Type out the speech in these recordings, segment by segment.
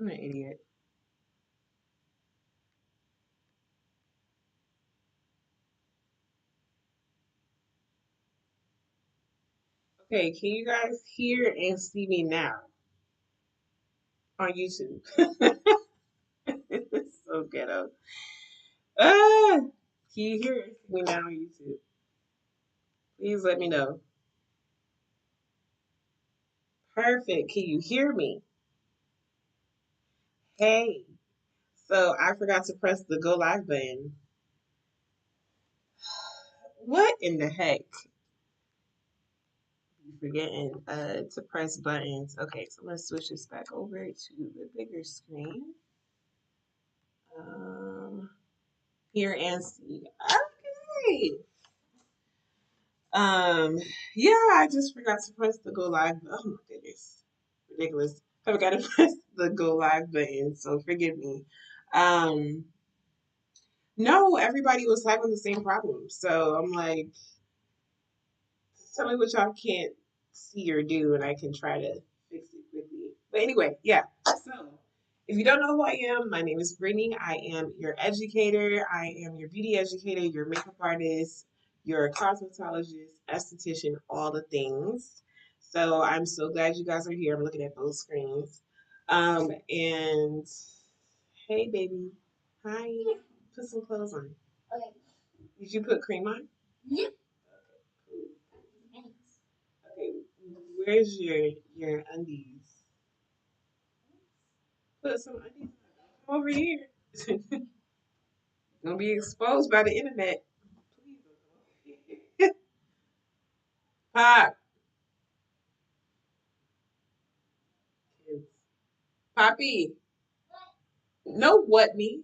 I'm an idiot. Okay, can you guys hear and see me now on YouTube? It's so ghetto. Ah, can you hear and see me now on YouTube? Please let me know. Perfect. Can you hear me? Hey. So I forgot to press the go live button. What in the heck? You forgetting to press buttons. Okay, so let's switch this back over to the bigger screen. Um, Hear and see. Okay. Um, yeah, I just forgot to press the go live. Oh my goodness, ridiculous! I forgot to press the go live button, so forgive me. Um, no, everybody was having the same problem, so I'm like, tell me what y'all can't see or do, and I can try to fix it quickly. But anyway, yeah. So, if you don't know who I am, my name is Brittany. I am your educator. I am your beauty educator, your makeup artist, your cosmetologist, esthetician, all the things. So, I'm so glad you guys are here. I'm looking at both screens. And hey, baby. Hi. Put some clothes on. Okay. Did you put cream on? Yeah. Okay, where's your undies? Put some undies on. Come over here. Gonna be exposed by the internet. Please. Pop, kids. Poppy. No, what me?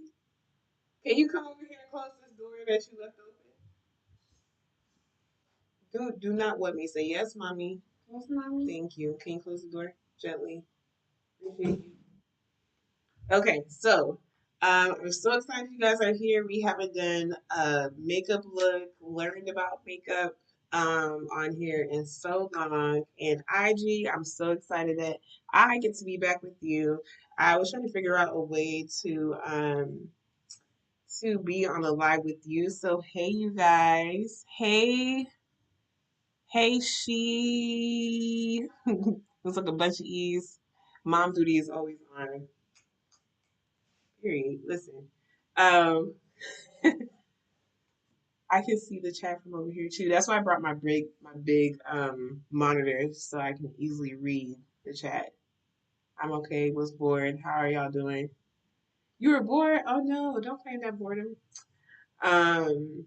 Can you come over here and close this door that you left open? Do not what me. Say yes, mommy. Yes, mommy. Thank you. Can you close the door gently? Appreciate you. Okay, so I'm so excited you guys are here. We haven't done a makeup look, learned about makeup on here in so long. And IG, I'm so excited that I get to be back with you. I was trying to figure out a way to be on a live with you. So hey you guys. Hey she. Looks like a bunch of E's. Mom duty is always on. Period. Listen. Um, I can see the chat from over here too. That's why I brought my big monitor so I can easily read the chat. I'm okay, was bored. How are y'all doing? You were bored? Oh no, don't claim that boredom. Um,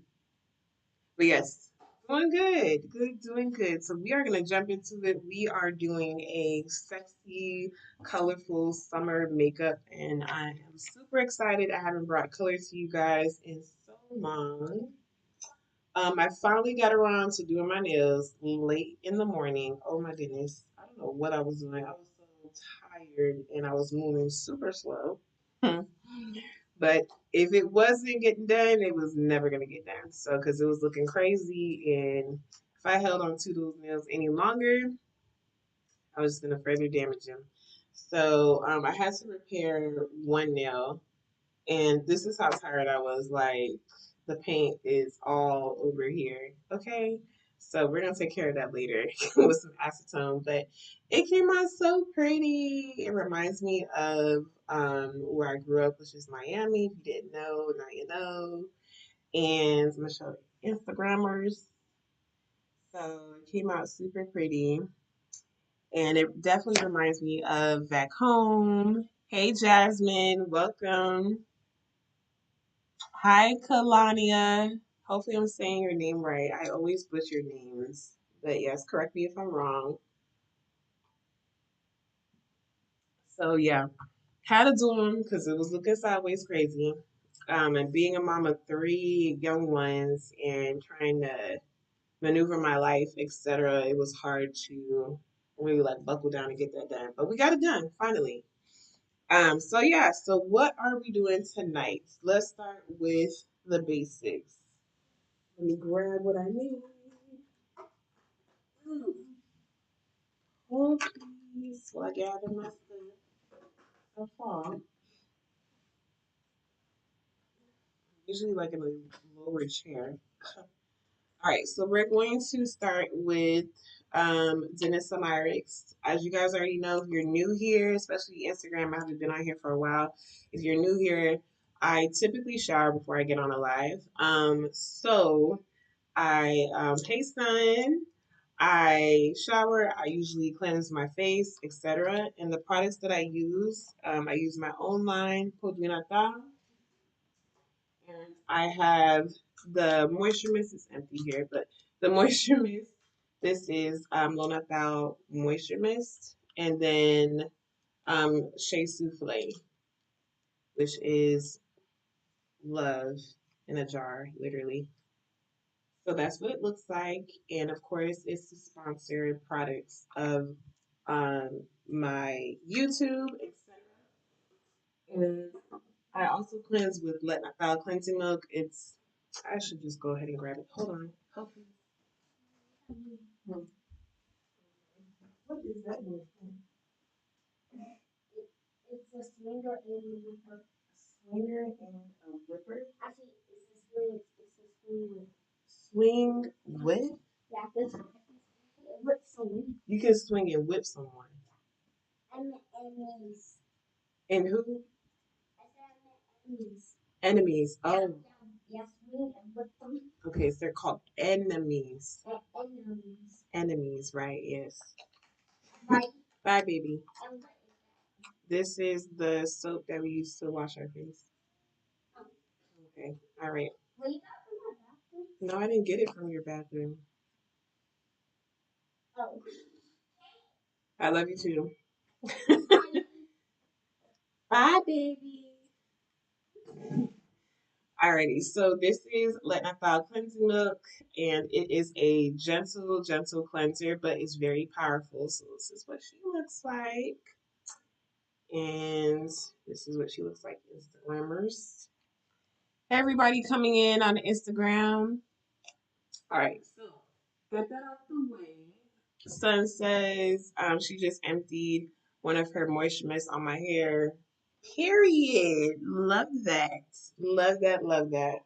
but yes, doing good. Good, doing good. So we are gonna jump into it. We are doing a sexy, colorful summer makeup, and I am super excited. I haven't brought color to you guys in so long. I finally got around to doing my nails late in the morning. Oh my goodness. I don't know what I was doing. I was so tired and I was moving super slow. But if it wasn't getting done, it was never going to get done. So, because it was looking crazy. And if I held on to those nails any longer, I was just going to further damage them. So, I had to repair one nail. And this is how tired I was. Like, the paint is all over here. Okay. So we're gonna take care of that later with some acetone. But it came out so pretty. It reminds me of where I grew up, which is Miami. If you didn't know, now you know. And I'm gonna show Instagrammers. So it came out super pretty. And it definitely reminds me of back home. Hey Jasmine, welcome. Hi, Kalania. Hopefully, I'm saying your name right. I always butcher names. But yes, correct me if I'm wrong. So, yeah, had to do them because it was looking sideways crazy. And being a mom of three young ones and trying to maneuver my life, etc., it was hard to really like buckle down and get that done. But we got it done finally. So yeah, so what are we doing tonight? Let's start with the basics. Let me grab what I need. Hold please while I gather my stuff. of fall. Usually like in a lower chair. All right, so we're going to start with Dennis Myrick's. As you guys already know, if you're new here, especially Instagram, I haven't been on here for a while. If you're new here, I typically shower before I get on a live. So I take sun, I shower, I usually cleanse my face, etc. And the products that I use my own line, byounique. And I have the Moisture Mist. It's empty here, but the Moisture Mist. This is L'Onatal Moisture Mist. And then Shea Souffle, which is love in a jar, literally. So that's what it looks like. And of course, it's the sponsored products of my YouTube, etc. And I also cleanse with Let My File cleansing milk. I should just go ahead and grab it. Hold on. Hopefully. What is that one? It's a swinger and a whipper. A swinger and a whipper. Actually, it's a swing. It's a swing whip. Swing whip? Yeah, this whip someone. You can swing and whip someone. Enemies. And who? I said enemies. Enemies. Oh. Yeah, swing and whip them. Okay, so they're called enemies. Enemies. Enemies, right? Yes. Bye. Bye, baby. This is the soap that we use to wash our face. Okay. All right. No, I didn't get it from your bathroom. Oh. I love you too. Bye, baby. Alrighty, so this is Let My File cleansing milk, and it is a gentle, gentle cleanser, but it's very powerful. So this is what she looks like, and this is what she looks like Instagrammers. Everybody coming in on Instagram. All right, so get that out the way. Sun says she just emptied one of her moisture mists on my hair. Period. Love that. Love that. Love that.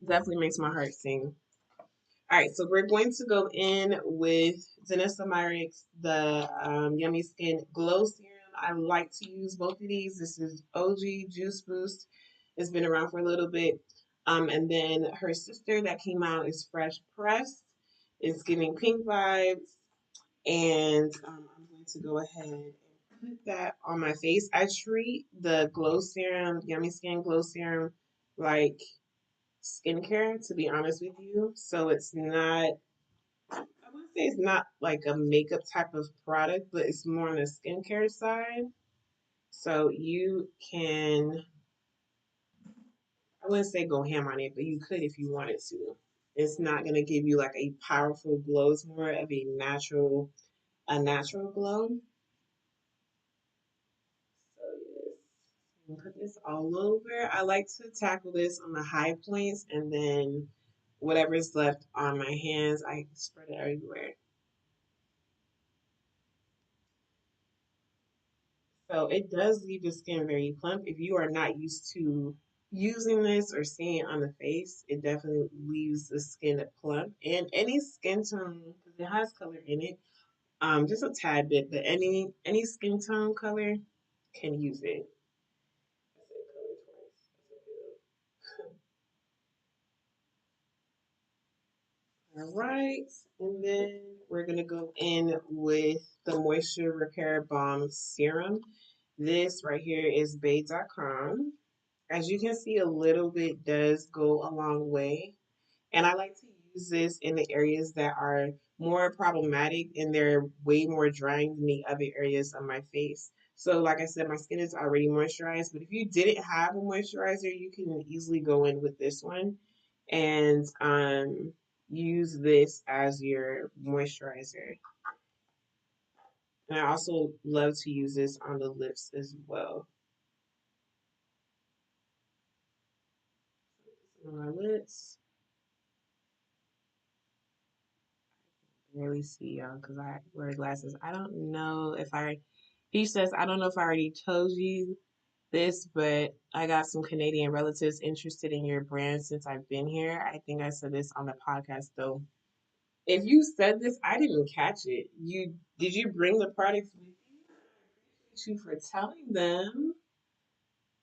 Definitely makes my heart sing. All right, so we're going to go in with Danessa Myrick's the Yummy Skin Glow Serum. I like to use both of these. This is OG Juice Boost. It's been around for a little bit. And then her sister that came out is Fresh Pressed. It's giving pink vibes. And I'm going to go ahead and put that on my face. I treat the Glow Serum, Yummy Skin Glow Serum, like skincare, to be honest with you. So it's not, I wouldn't say it's not like a makeup type of product, but it's more on the skincare side. So you can, I wouldn't say go ham on it, but you could if you wanted to. It's not going to give you like a powerful glow. It's more of a natural glow. So yes, put this all over. I like to tackle this on the high points, and then whatever's left on my hands, I spread it everywhere. So it does leave the skin very plump. If you are not used to using this or seeing it on the face, it definitely leaves the skin plump. And any skin tone, because it has color in it, just a tad bit, but any skin tone color can use it. I said color twice. All right, and then we're gonna go in with the Moisture Repair Balm Serum. This right here is Bae.com. As you can see, a little bit does go a long way. And I like to use this in the areas that are more problematic and they're way more drying than the other areas of my face. So like I said, my skin is already moisturized, but if you didn't have a moisturizer, you can easily go in with this one and use this as your moisturizer. And I also love to use this on the lips as well. On my lips. really see y'all because I wear glasses. I don't know if I, he says, I don't know if I already told you this, but I got some Canadian relatives interested in your brand since I've been here. I think I said this on the podcast though. If you said this, I didn't catch it. You did you bring the products with you? I appreciate you for telling them.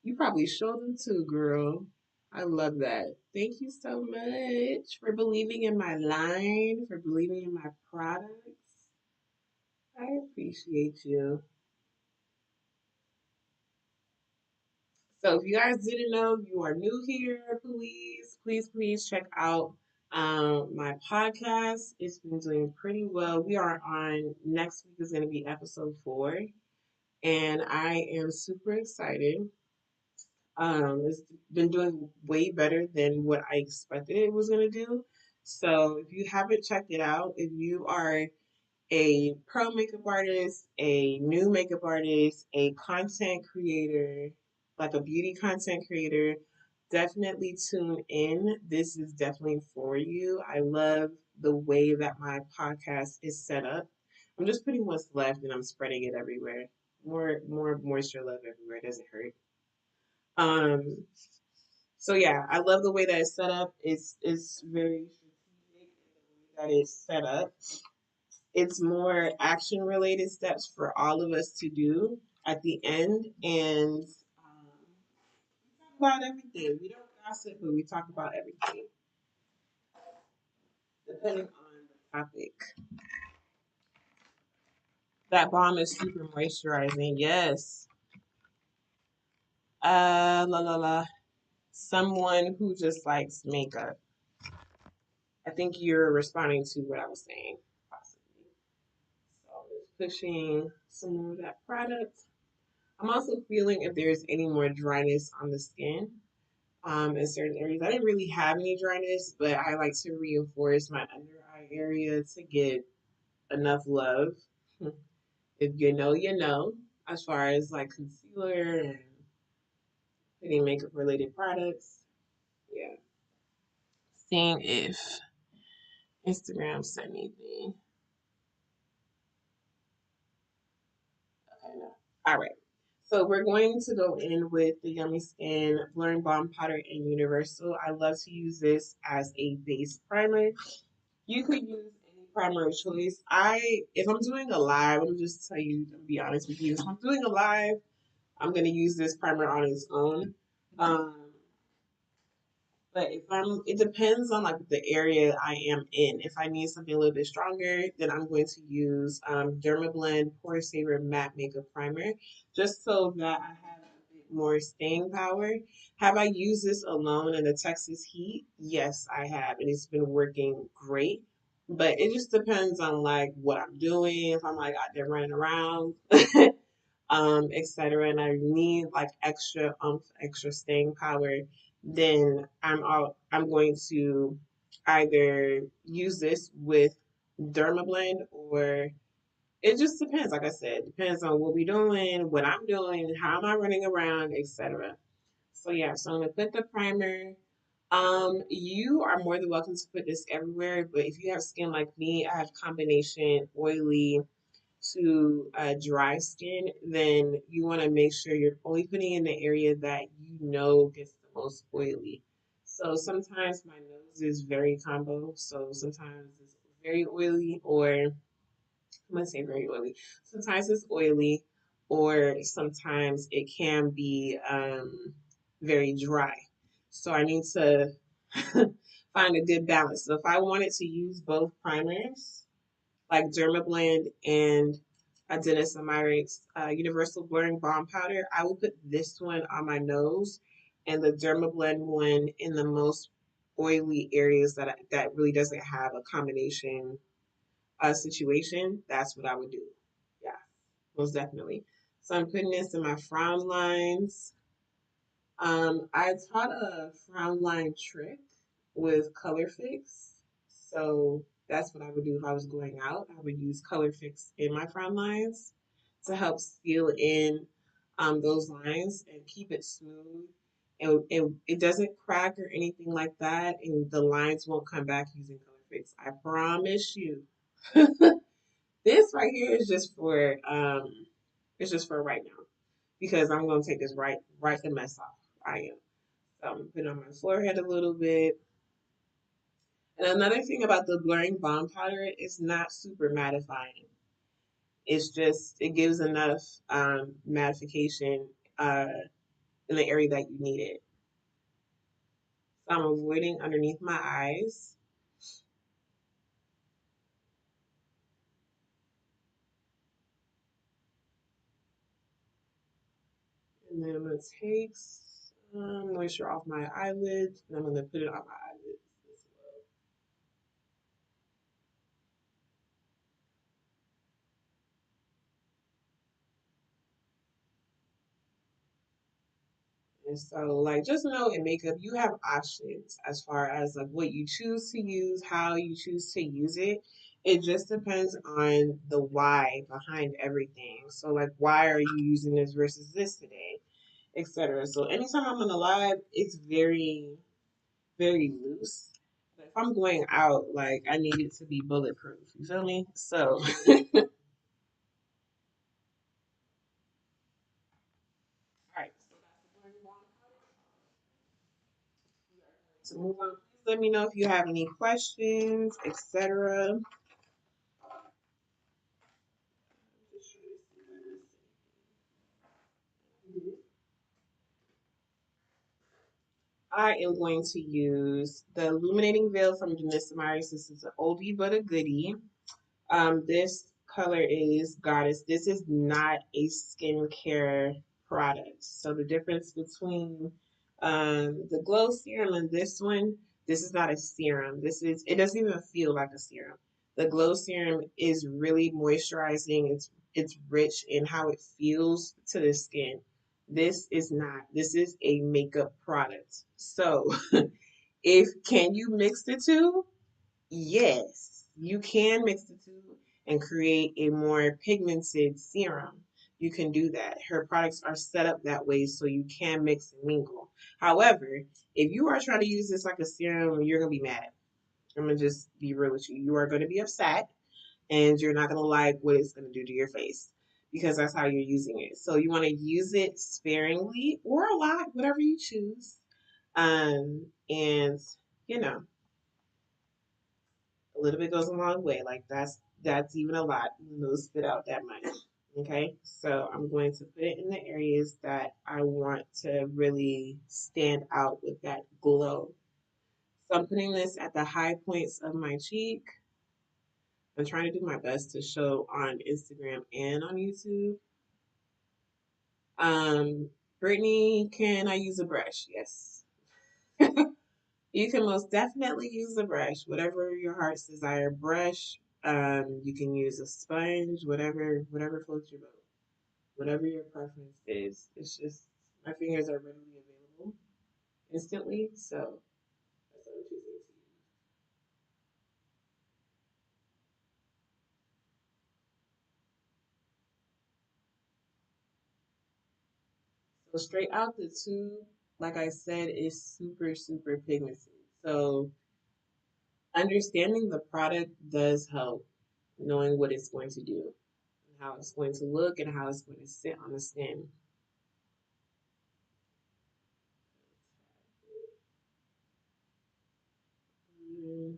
You probably showed them too, girl. I love that. Thank you so much for believing in my line, for believing in my products. I appreciate you. So if you guys didn't know, you are new here, please check out my podcast. It's been doing pretty well. We are on next week is going to be episode 4, and I am super excited. It's been doing way better than what I expected it was going to do. So if you haven't checked it out, if you are a pro makeup artist, a new makeup artist, a content creator, like a beauty content creator, definitely tune in. This is definitely for you. I love the way that my podcast is set up. I'm just putting what's left and I'm spreading it everywhere. More moisture love everywhere. It doesn't hurt. Um, so yeah, I love the way that it's set up. It's very strategic in the way that it's set up. It's more action related steps for all of us to do at the end, and we talk about everything. We don't gossip, but we talk about everything depending on the topic. That balm is super moisturizing. Yes. La la la. Someone who just likes makeup. I think you're responding to what I was saying, possibly. So just pushing some more of that product. I'm also feeling if there's any more dryness on the skin in certain areas. I didn't really have any dryness, but I like to reinforce my under eye area to get enough love. If you know, you know, as far as like concealer and any makeup related products. Yeah. Seeing if Instagram sent anything. Okay, no. All right. So we're going to go in with the Yummy Skin Blurring Balm Powder in Universal. I love to use this as a base primer. You could use any primer of choice. If I'm doing a live, let me just tell you, to be honest with you, if I'm doing a live, I'm gonna use this primer on its own. Um, but it depends on like the area I am in. If I need something a little bit stronger, then I'm going to use Dermablend Pore Saver Matte Makeup Primer, just so that I have a bit more staying power. Have I used this alone in the Texas heat? Yes, I have, and it's been working great. But it just depends on like what I'm doing. If I'm like out there running around, etc., and I need like extra staying power, then I'm going to either use this with Dermablend or it just depends. Like I said, depends on what we're doing, what I'm doing, how am I running around, etc. So yeah, so I'm gonna put the primer. You are more than welcome to put this everywhere, but if you have skin like me, I have combination oily to dry skin, then you want to make sure you're only putting in the area that you know gets the most oily. So sometimes my nose is very combo. So sometimes it's very oily, or I'm gonna say very oily. Sometimes it's oily, or sometimes it can be very dry. So I need to find a good balance. So if I wanted to use both primers, like Dermablend and Dennis Amyric's Universal Blurring Balm Powder, I will put this one on my nose and the Dermablend one in the most oily areas that really doesn't have a combination situation. That's what I would do. Yeah, most definitely. So I'm putting this in my frown lines. I taught a frown line trick with Color Fix. So that's what I would do if I was going out. I would use Color Fix in my frown lines to help seal in those lines and keep it smooth. And it doesn't crack or anything like that. And the lines won't come back using Color Fix. I promise you. This right here is just for it's just for right now because I'm gonna take this right the mess off. I am. So I'm gonna put it on my forehead a little bit. And another thing about the blurring balm powder, it's not super mattifying. It's just it gives enough mattification uh in the area that you need it. So I'm avoiding underneath my eyes. And then I'm gonna take some moisture off my eyelids and I'm gonna put it on my eyelids as well. And so, like, just know in makeup, you have options as far as like what you choose to use, how you choose to use it. It just depends on the why behind everything. So, like, why are you using this versus this today, etc. So, anytime I'm on a live, it's very loose. But if I'm going out, like, I need it to be bulletproof. You feel me? So, all right. So that's the blurring one. To move on, please let me know if you have any questions, etc. I am going to use the illuminating veil from Janessa Myers. This is an oldie but a goodie. This color is Goddess. This is not a skincare product. So the difference between the glow serum and this one, this is not a serum. It doesn't even feel like a serum. The glow serum is really moisturizing. It's rich in how it feels to the skin. This is not. This is a makeup product. So if can you mix the two? Yes, you can mix the two and create a more pigmented serum. You can do that. Her products are set up that way so you can mix and mingle. However, if you are trying to use this like a serum, you're going to be mad. I'm going to just be real with you. You are going to be upset and you're not going to like what it's going to do to your face because that's how you're using it. So you want to use it sparingly or a lot, whatever you choose. And, you know, a little bit goes a long way. Like that's even a lot, even though spit out that much. Okay, so I'm going to put it in the areas that I want to really stand out with that glow. So I'm putting this at the high points of my cheek. I'm trying to do my best to show on Instagram and on YouTube. Brittany, can I use a brush? Yes. You can most definitely use a brush, whatever your heart's desire brush. You can use a sponge, whatever floats your boat, whatever your preference is. It's just my fingers are readily available instantly, so that's what I'm choosing to use. So straight out the tube, like I said, is super pigmented. So understanding the product does help knowing what it's going to do, and how it's going to look, and how it's going to sit on the skin. Mm,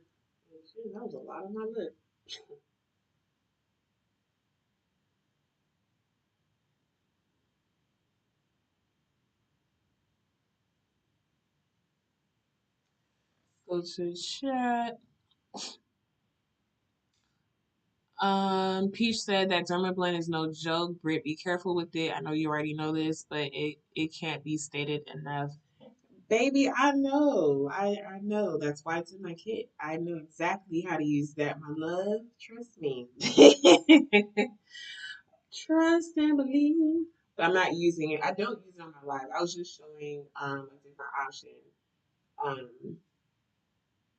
that was a lot on my lip. Go to chat. Peach said that Dermablend is no joke. Britt, be careful with it. I know you already know this, but it can't be stated enough. Baby, I know. I know. That's why it's in my kit. I know exactly how to use that, my love. Trust me. Trust and believe. But I'm not using it. I don't use it on my live. I was just showing a different option um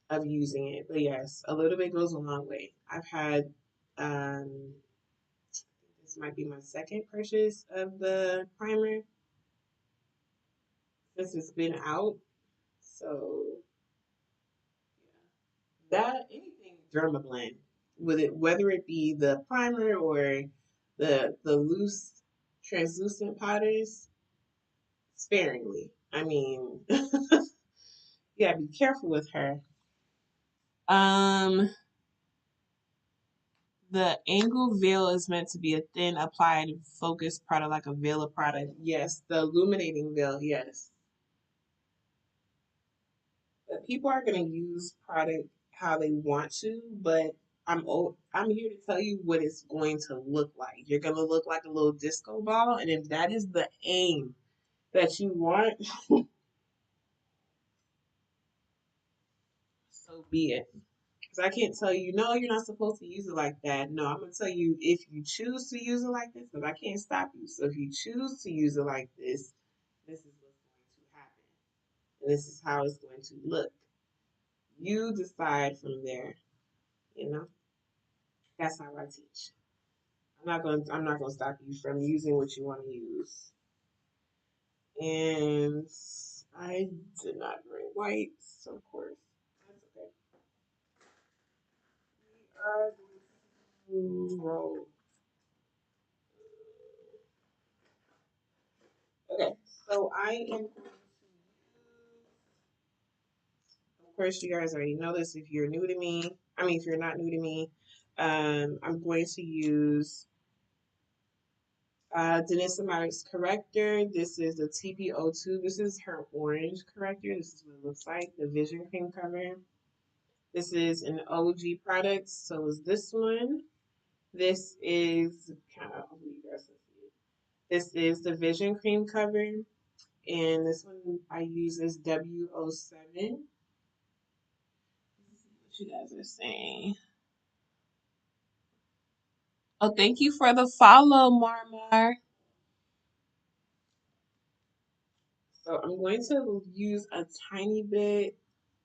of using it. But yes, a little bit goes a long way. I've had this might be my second purchase of the primer since it's been out. So yeah, that anything Dermablend. with it, whether it be the primer or the loose translucent powders, sparingly. I mean, you gotta be careful with her. Um, the angle veil is meant to be a thin, applied, focused product like a veil of product. Yes, the illuminating veil. Yes, but people are gonna use product how they want to, but I'm here to tell you what it's going to look like. You're gonna look like a little disco ball, and if that is the aim that you want, so be it. Because I can't tell you, no, you're not supposed to use it like that. No, I'm going to tell you if you choose to use it like this, because I can't stop you. So if you choose to use it like this is what's going to happen. And this is how it's going to look. You decide from there, you know? That's how I teach. I'm not going to stop you from using what you want to use. And I did not bring whites, so of course. That's okay. We are going to roll. Okay, so I am going to use, of course, you guys already know this if you're new to me. I mean, if you're not new to me, I'm going to use Denisomatics corrector. This is the TPO2. This is her orange corrector. This is what it looks like, the Vision Cream cover. This is an OG product, so is this one. This is kind of, this is the Vision Cream cover, and this one I use is W07. What you guys are saying. Oh, thank you for the follow, Marmar. So I'm going to use a tiny bit.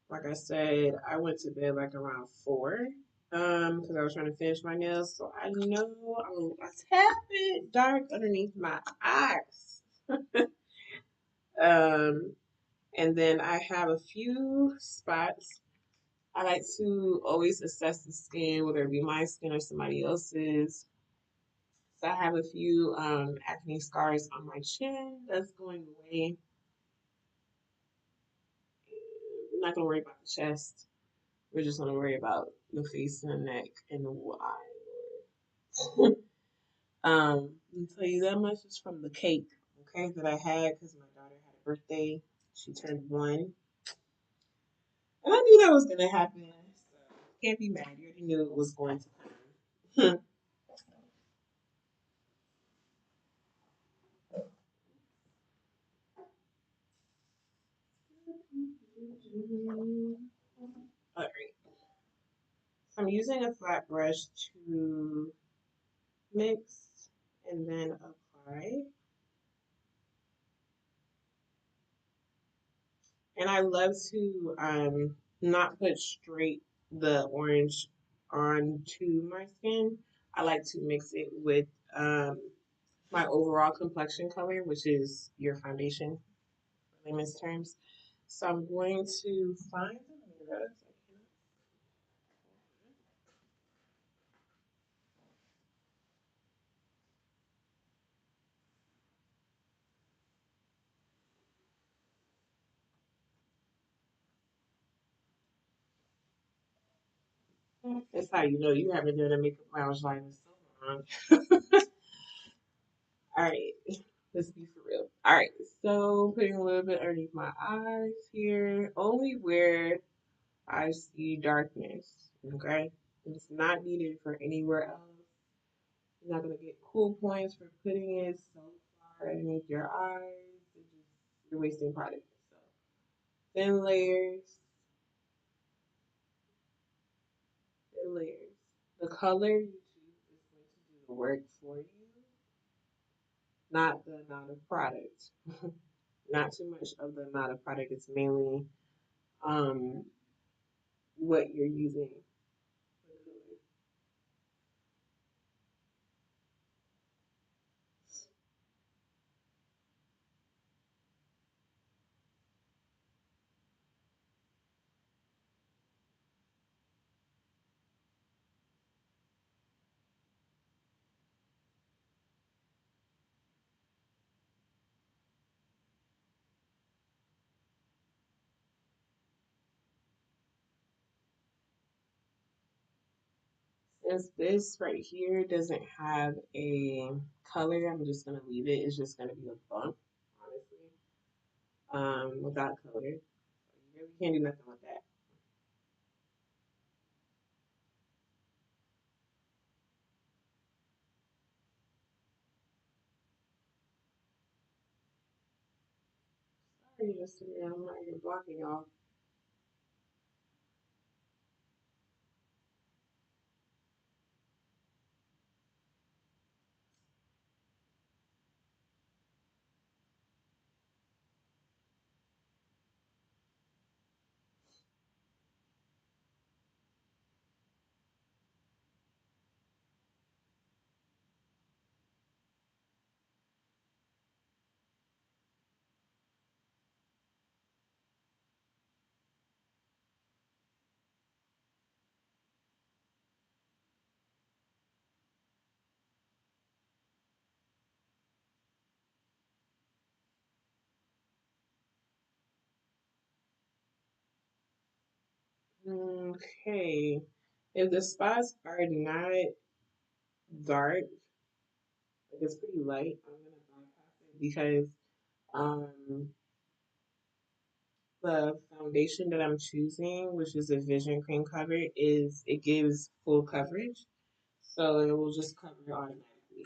Like I said, I went to bed like around 4, because I was trying to finish my nails. So I know I'm a tad bit dark underneath my eyes. Um, and then I have a few spots. I like to always assess the skin, whether it be my skin or somebody else's. So I have a few acne scars on my chin that's going away. We're not gonna worry about the chest. We're just gonna worry about the face and the neck and the eye. I'll tell you that much is from the cake, okay, that I had because my daughter had a birthday. She turned 1, and I knew that was gonna happen. So can't be mad. You already knew it was going to happen. All right. So I'm using a flat brush to mix and then apply. And I love to not put straight the orange onto my skin. I like to mix it with my overall complexion color, which is your foundation, for layman's terms. So I'm going to find the mirror. That's how you know you haven't done a makeup lounge live in so long. All right, let's be for real. All right, so putting a little bit underneath my eyes here, only where I see darkness. Okay, it's not needed for anywhere else. You're not gonna get cool points for putting it so far underneath your eyes. You're wasting product. So thin layers, thin layers. The color you choose is going to do the work for you, not the amount of product. Not too much of the amount of product. It's mainly um, what you're using. Since this right here doesn't have a color, I'm just gonna leave it. It's just gonna be a bump, honestly, without color. So you really can't do nothing with that. Sorry, Instagram, I'm not even blocking y'all. Okay. If the spots are not dark, like it's pretty light, I'm gonna bypass it because um the foundation that I'm choosing, which is a Vision Cream cover, is it gives full coverage. So it will just cover automatically.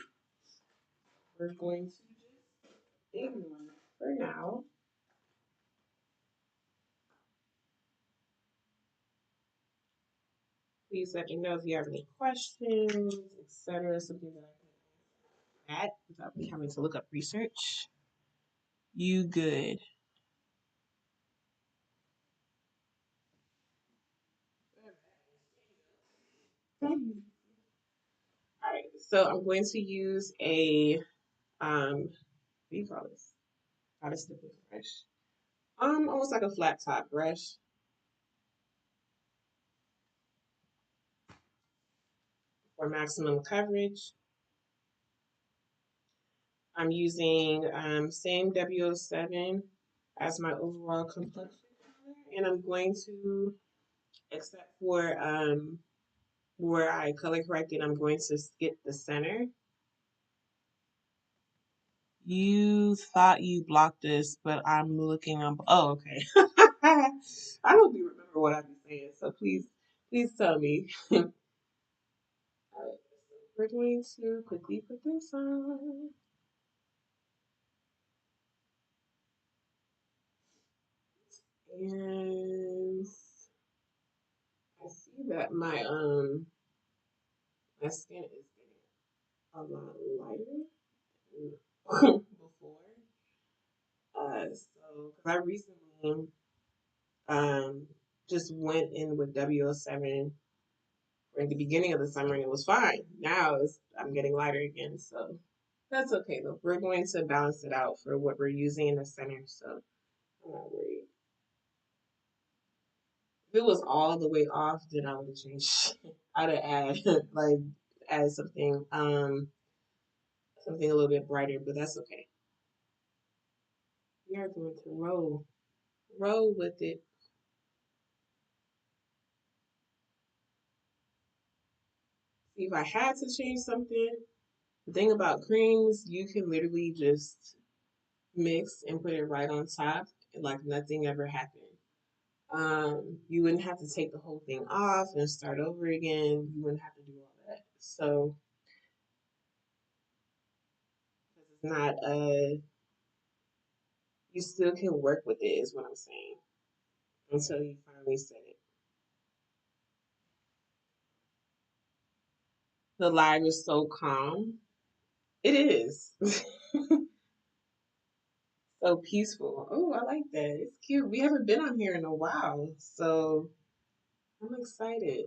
We're going to just ignore that for now. Please let me know if you have any questions, etc. Something that I can add without me having to look up research. You good? All right. So I'm going to use a what do you call this? Not a stippling brush. Almost like a flat top brush for maximum coverage. I'm using same W07 as my overall complexion color, and I'm going to, except for where I color corrected, I'm going to skip the center. You thought you blocked this, but I'm looking up. Oh, okay. I don't even remember what I've been saying, so please tell me. All right, so we're going to quickly put this on, and I see that my skin is getting a lot lighter than before. So because I recently um just went in with W07 in the beginning of the summer and it was fine. Now I'm getting lighter again, so that's okay though. We're going to balance it out for what we're using in the center, so I'm not worried. If it was all the way off, then I would have changed. I'd have add something a little bit brighter, but that's okay. We are going to roll with it. See, if I had to change something, the thing about creams, you can literally just mix and put it right on top, like nothing ever happened. You wouldn't have to take the whole thing off and start over again. You wouldn't have to do all that. So, because it's not you still can work with it, is what I'm saying, until you finally set it. The live is so calm. It is. So peaceful. Oh, I like that. It's cute. We haven't been on here in a while, so I'm excited.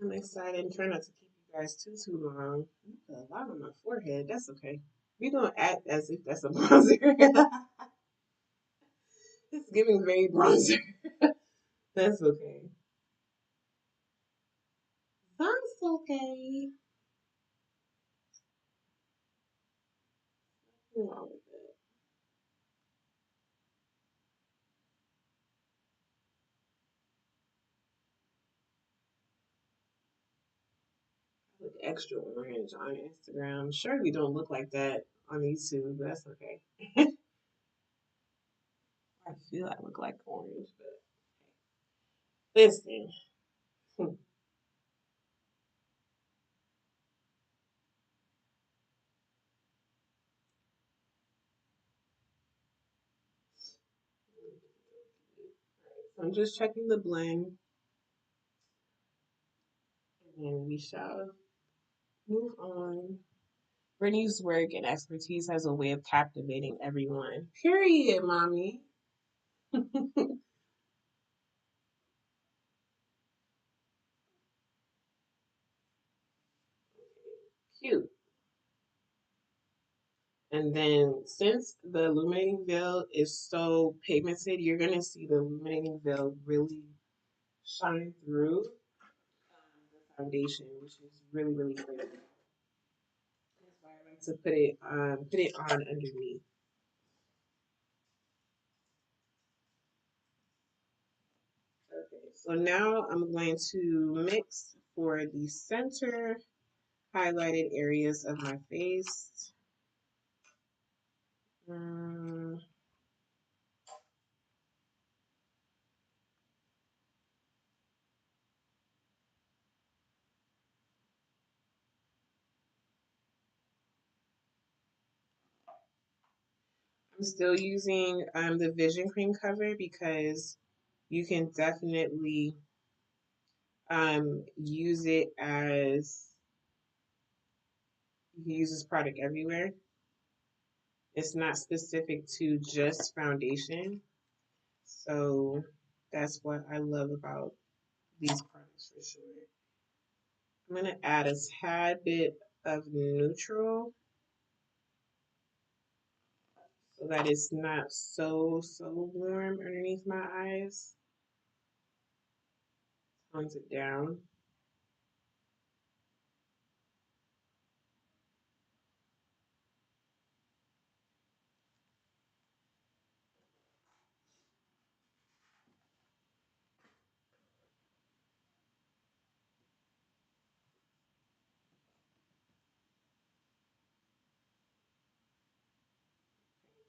I'm excited and try not to keep you guys too long. A lot on my forehead. That's okay. We're gonna act as if that's a bronzer. It's giving very bronzer. That's okay. That's okay. Nothing wrong with it. extra orange on Instagram. Sure, we don't look like that on YouTube, but that's okay. I feel I look like orange, but listen. I'm just checking the blend, and then we shall move on. Brittany's work and expertise has a way of captivating everyone. Period, mommy. Cute. And then since the illuminating veil is so pigmented, you're gonna see the illuminating veil really shine through the foundation, which is really, really great. That's why I like to put it on underneath. Okay, so now I'm going to mix for the center highlighted areas of my face. Mm, I'm still using the Vision Cream cover because you can definitely use it as you can use this product everywhere. It's not specific to just foundation. So that's what I love about these products for sure. I'm gonna add a tad bit of neutral so that it's not so warm underneath my eyes. Tones it down.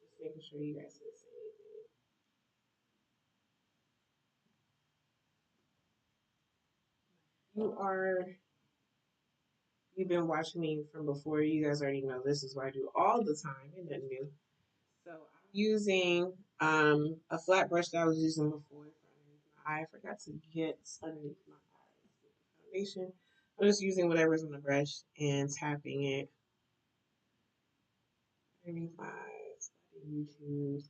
Just making sure you guys didn't say anything. You've been watching me from before. You guys already know this is what I do all the time, and nothing new. So I'm using a flat brush that I was using before for underneath my eye. I forgot to get underneath my eyes with the foundation. I'm just using whatever's on the brush and tapping it underneath my eyes. YouTube.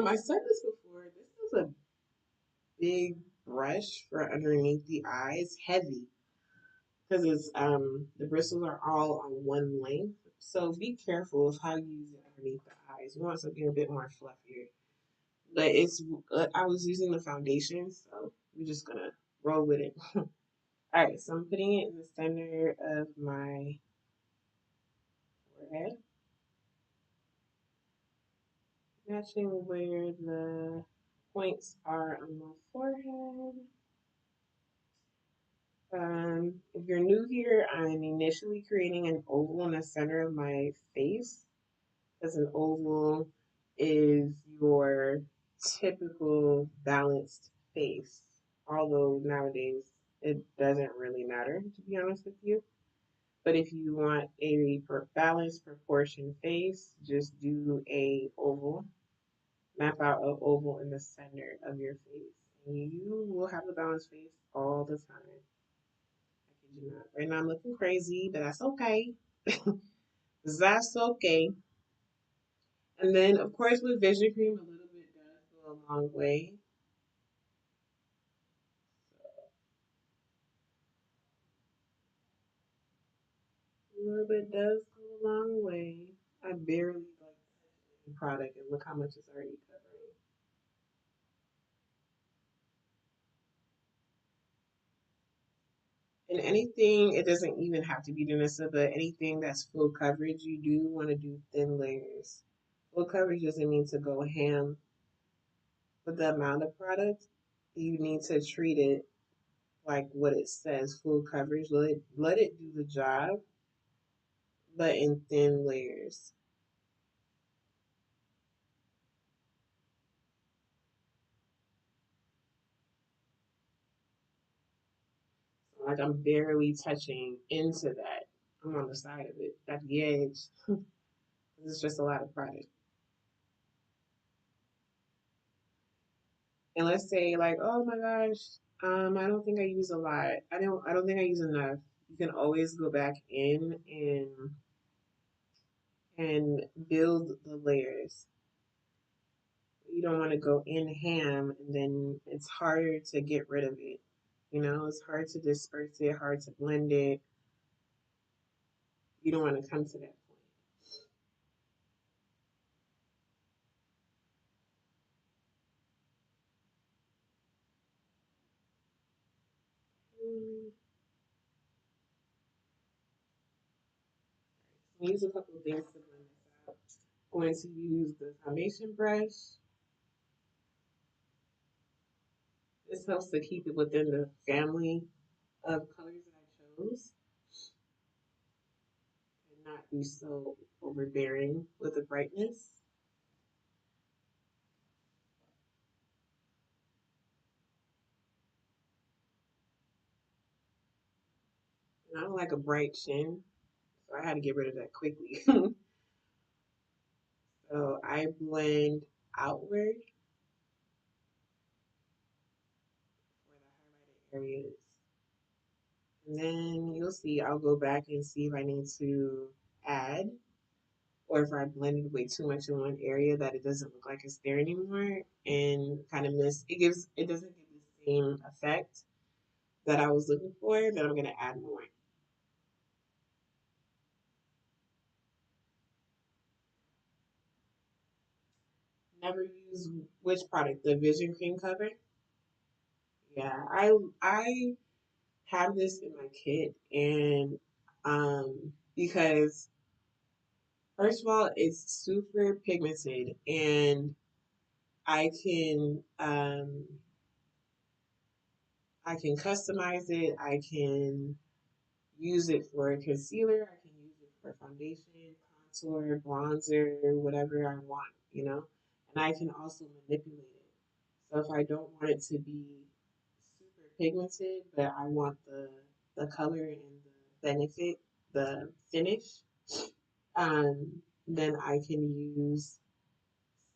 I said this before. This is a big brush for underneath the eyes, heavy because it's the bristles are all on one length. So be careful of how you use it underneath the eyes. You want something a bit more fluffier. But it's I was using the foundation, so we're just gonna roll with it. All right, so I'm putting it in the center of my forehead, matching where the points are on my forehead. If you're new here, I'm initially creating an oval in the center of my face, as an oval is your typical balanced face. Although nowadays it doesn't really matter, to be honest with you. But if you want a balanced proportion face, just do a oval. Map out an oval in the center of your face, and you will have a balanced face all the time. I kid you not. Right now I'm looking crazy, but that's okay. That's okay. And then, of course, with vision cream, a little bit does go a long way. A little bit does go a long way. I barely like the product, and look how much it's already covering. And anything, it doesn't even have to be Danessa, but anything that's full coverage, you do want to do thin layers. Full coverage doesn't mean to go ham with the amount of product. You need to treat it like what it says, full coverage. Let it do the job, but in thin layers. So like I'm barely touching into that. I'm on the side of it, at the edge. It's just a lot of product. And let's say like, oh my gosh, I don't think I use a lot. I don't think I use enough. You can always go back in and build the layers. You don't want to go in ham and then it's harder to get rid of it. It's hard to disperse it, hard to blend it. You don't want to come to that point. Use a couple of things to blend this out. Going to use the foundation brush. This helps to keep it within the family of colors that I chose and not be so overbearing with the brightness. And I don't like a bright chin, so I had to get rid of that quickly. So I blend outward for the highlighted areas. And then you'll see I'll go back and see if I need to add or if I blended way too much in one area that it doesn't look like it's there anymore and kind of miss it doesn't give the same effect that I was looking for, then I'm gonna add more. Never use which product? The Vision Cream cover? Yeah, I have this in my kit and because first of all it's super pigmented and I can um I can customize it. I can use it for concealer. I can use it for foundation, contour, bronzer, whatever I want. And I can also manipulate it. So if I don't want it to be super pigmented, but I want the color and the benefit, the finish, then I can use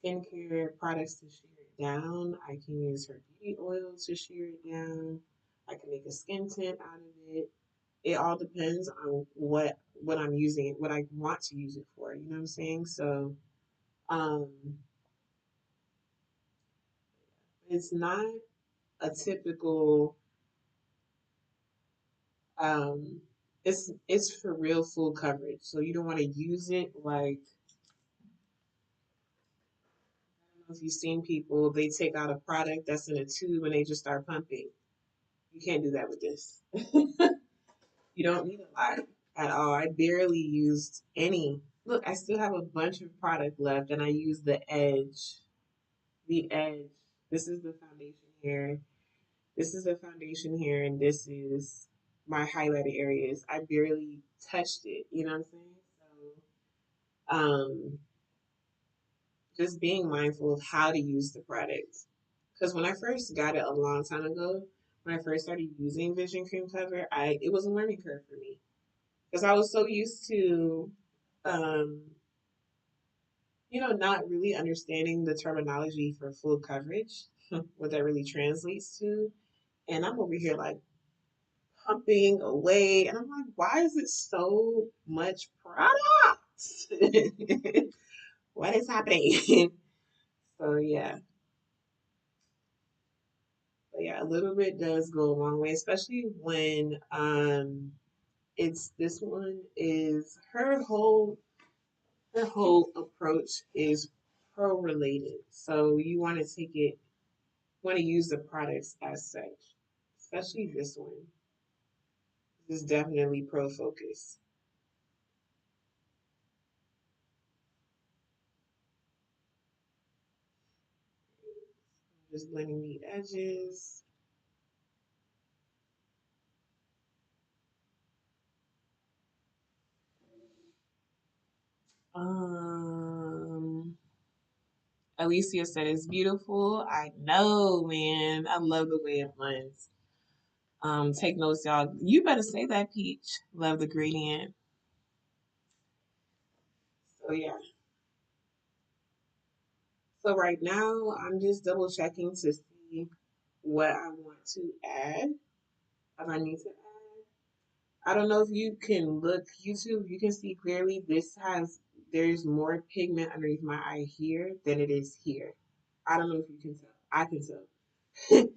skincare products to sheer it down. I can use her beauty oil to sheer it down. I can make a skin tint out of it. It all depends on what I'm using it, what I want to use it for. You know what I'm saying? So um, it's not a typical. Um, it's for real full coverage. So you don't want to use it like I don't know if you've seen people they take out a product that's in a tube and they just start pumping. You can't do that with this. You don't need a lot at all. I barely used any. Look, I still have a bunch of product left, and I use the edge. The edge. This is the foundation here. This is the foundation here, and this is my highlighted areas. I barely touched it. You know what I'm saying? So, just being mindful of how to use the product. Because when I first got it a long time ago, when I first started using Vision Cream Cover, I it was a learning curve for me because I was so used to, um, not really understanding the terminology for full coverage, what that really translates to. And I'm over here like pumping away, and I'm like, why is it so much product? What is happening? So yeah, but yeah, a little bit does go a long way, especially when it's this one is her whole approach is pro related. So you want to take it, want to use the products as such, especially this one. This is definitely pro focus. Just blending the edges. Um, Alicia said it's beautiful. I know, man. I love the way it blends. Take notes, y'all. You better say that, Peach. Love the gradient. So yeah. So right now, I'm just double checking to see what I want to add. If I need to add. I don't know if you can look YouTube. You can see clearly there's more pigment underneath my eye here than it is here. I don't know if you can tell. I can tell. So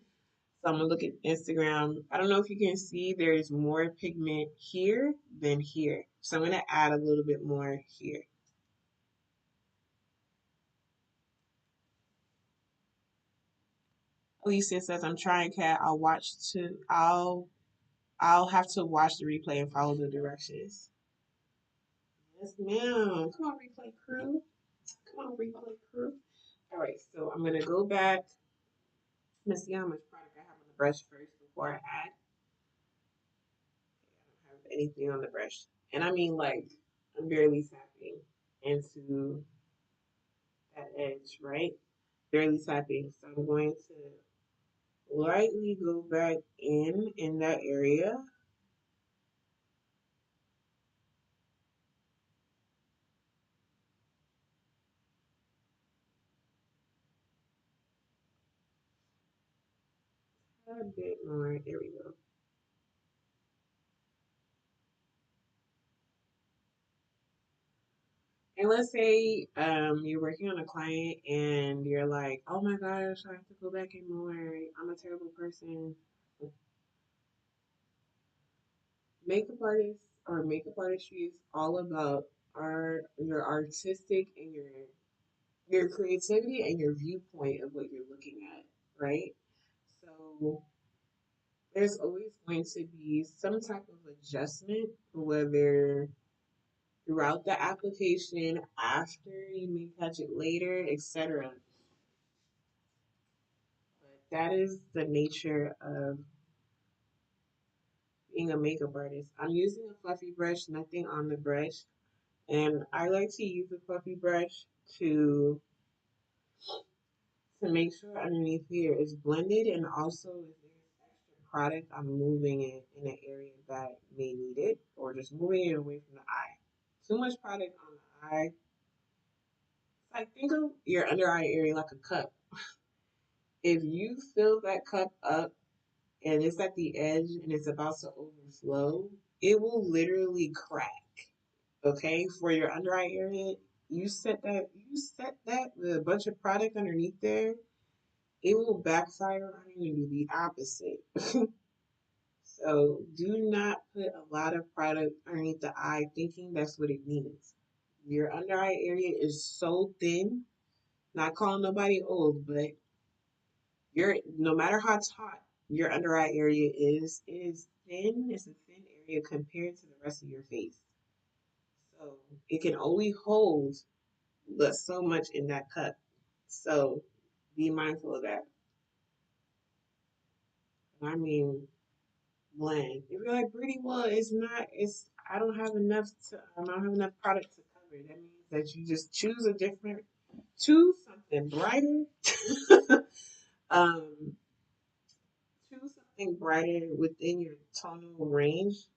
I'm gonna look at Instagram. I don't know if you can see there's more pigment here than here. So I'm gonna add a little bit more here. Alicia says I'm trying cat. I'll have to watch the replay and follow the directions. Yes, ma'am. Come on, replay crew. Come on, replay crew. All right, so I'm gonna go back. Let's see how much product I have on the brush first before I add. I don't have anything on the brush, and I mean like I'm barely tapping into that edge, right? Barely tapping. So I'm going to lightly go back in that area. A bit more. There we go. And let's say you're working on a client and you're like, oh my gosh, I have to go back and more. I'm a terrible person. Makeup artists or makeup artistry is all about your artistic and your creativity and your viewpoint of what you're looking at, right? So there's always going to be some type of adjustment, whether throughout the application, after you may catch it later, etc. But that is the nature of being a makeup artist. I'm using a fluffy brush, nothing on the brush, and I like to use a fluffy brush to to make sure underneath here is blended, and also if there's extra product, I'm moving it in an area that may need it, or just moving it away from the eye. Too much product on the eye. It's like think of your under eye area like a cup. If you fill that cup up and it's at the edge and it's about to overflow, it will literally crack. Okay, for your under eye area, you set that with a bunch of product underneath there, it will backfire on you and do the opposite. So do not put a lot of product underneath the eye thinking that's what it needs. Your under eye area is so thin, not calling nobody old, but your no matter how hot your under eye area is, it is thin. It's a thin area compared to the rest of your face. So it can only hold but so much in that cup. So be mindful of that. I mean, blend. If you're like pretty, well, it's not. It's I don't have enough to. I don't have enough product to cover. That means that you just choose something brighter. um, choose something brighter within your tonal range.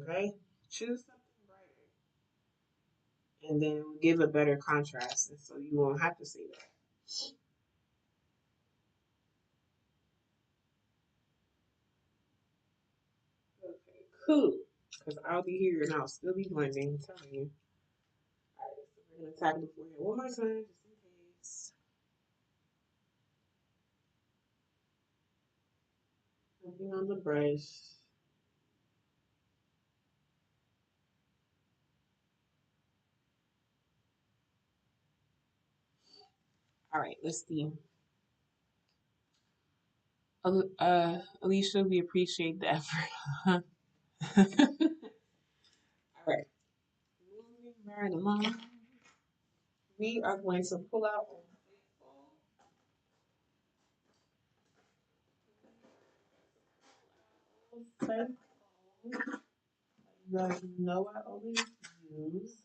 Okay, choose something brighter, and then give a better contrast, and so you won't have to say that. Okay, cool. Because I'll be here and I'll still be blending. I'm telling you. All right, so we're gonna tap it before here one more time, just in case. Something on the brush. All right, let's see. Alicia, we appreciate the effort. All right, moving right along. We are going to pull out our sample. Okay. You guys know I always use.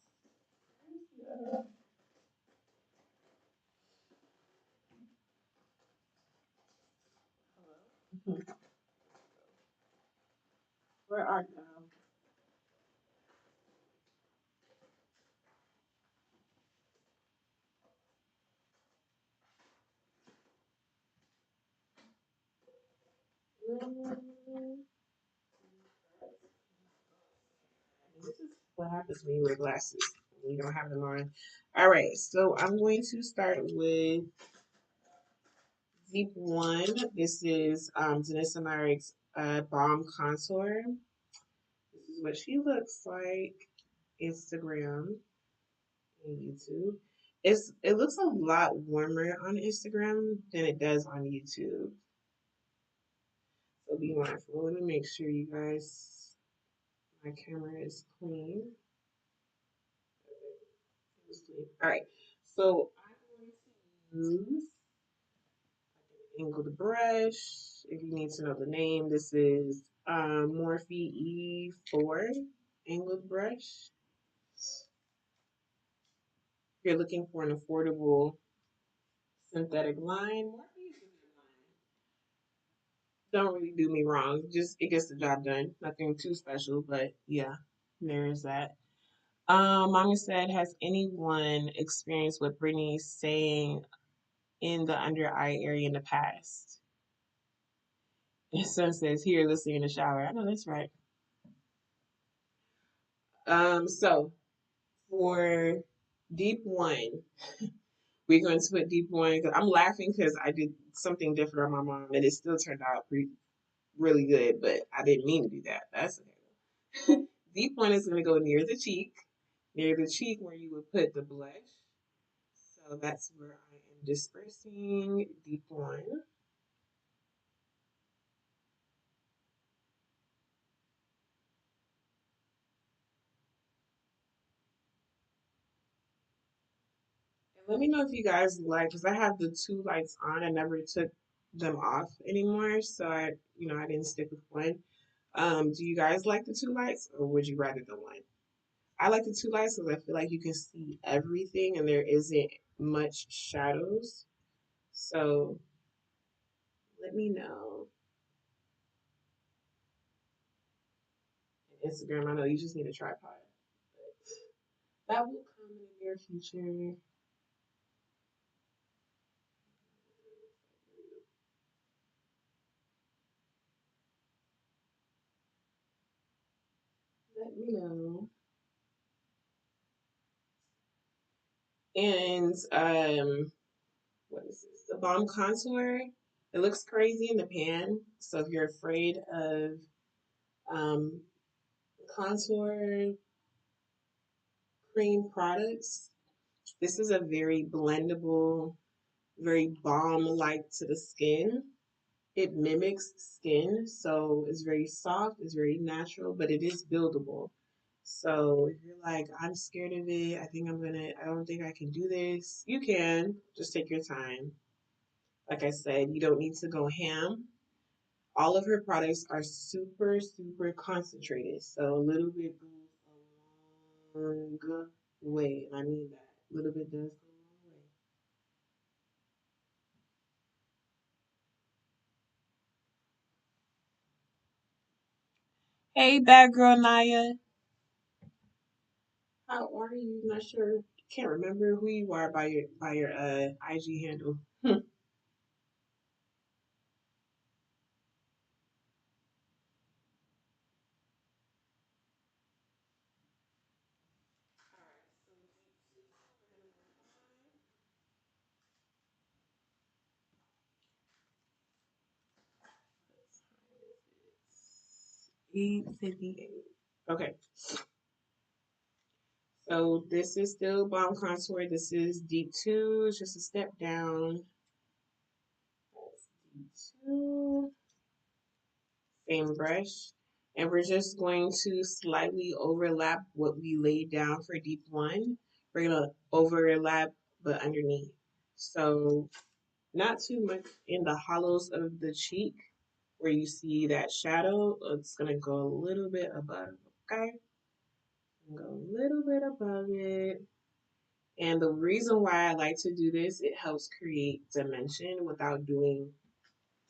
Where are you? This is what happens when you wear glasses when you don't have them on. All right, so I'm going to start with Deep One. This is Janessa Meyer's Balm Contour. This is what she looks like. Instagram and YouTube. It looks a lot warmer on Instagram than it does on YouTube. So be mindful. Let me make sure you guys my camera is clean. All right. So I'm going to use angled brush. If you need to know the name, this is Morphe E4 angled brush. If you're looking for an affordable synthetic line, Morphe is a good line. Don't really do me wrong. Just it gets the job done. Nothing too special, but yeah, there's that. Mommy said, has anyone experienced what Brittany's saying in the under eye area in the past? And son says, here, listening in the shower. I know that's right. So for deep one, we're going to put deep one because I'm laughing because I did something different on my mom and it still turned out really good, but I didn't mean to do that. That's okay. Deep one is going to go near the cheek where you would put the blush. So that's where I am dispersing deep one. And let me know if you guys like, because I have the two lights on. I never took them off anymore, so I didn't stick with one. Do you guys like the two lights, or would you rather the one? I like the two lights because I feel like you can see everything, and there isn't much shadows. So let me know. Instagram, I know you just need a tripod, but that will come in the near future. Let me know. And what is this? The Balm Contour. It looks crazy in the pan. So if you're afraid of um, contour cream products, this is a very blendable, very balm-like to the skin. It mimics skin, so it's very soft, it's very natural, but it is buildable. So if you're like, I'm scared of it, I don't think I can do this, you can. Just take your time. Like I said, you don't need to go ham. All of her products are super, super concentrated. So a little bit goes a long way. And I mean that. A little bit does go a long way. Hey, bad girl Naya. How are you? Not sure. Can't remember who you are by your IG handle. Eight 58. Okay. So this is still Balm Contour. This is deep two. It's just a step down. That's deep two. Same brush. And we're just going to slightly overlap what we laid down for deep one. We're going to overlap but underneath. So not too much in the hollows of the cheek, where you see that shadow, it's gonna go a little bit above, okay? Go a little bit above it. And the reason why I like to do this, it helps create dimension without doing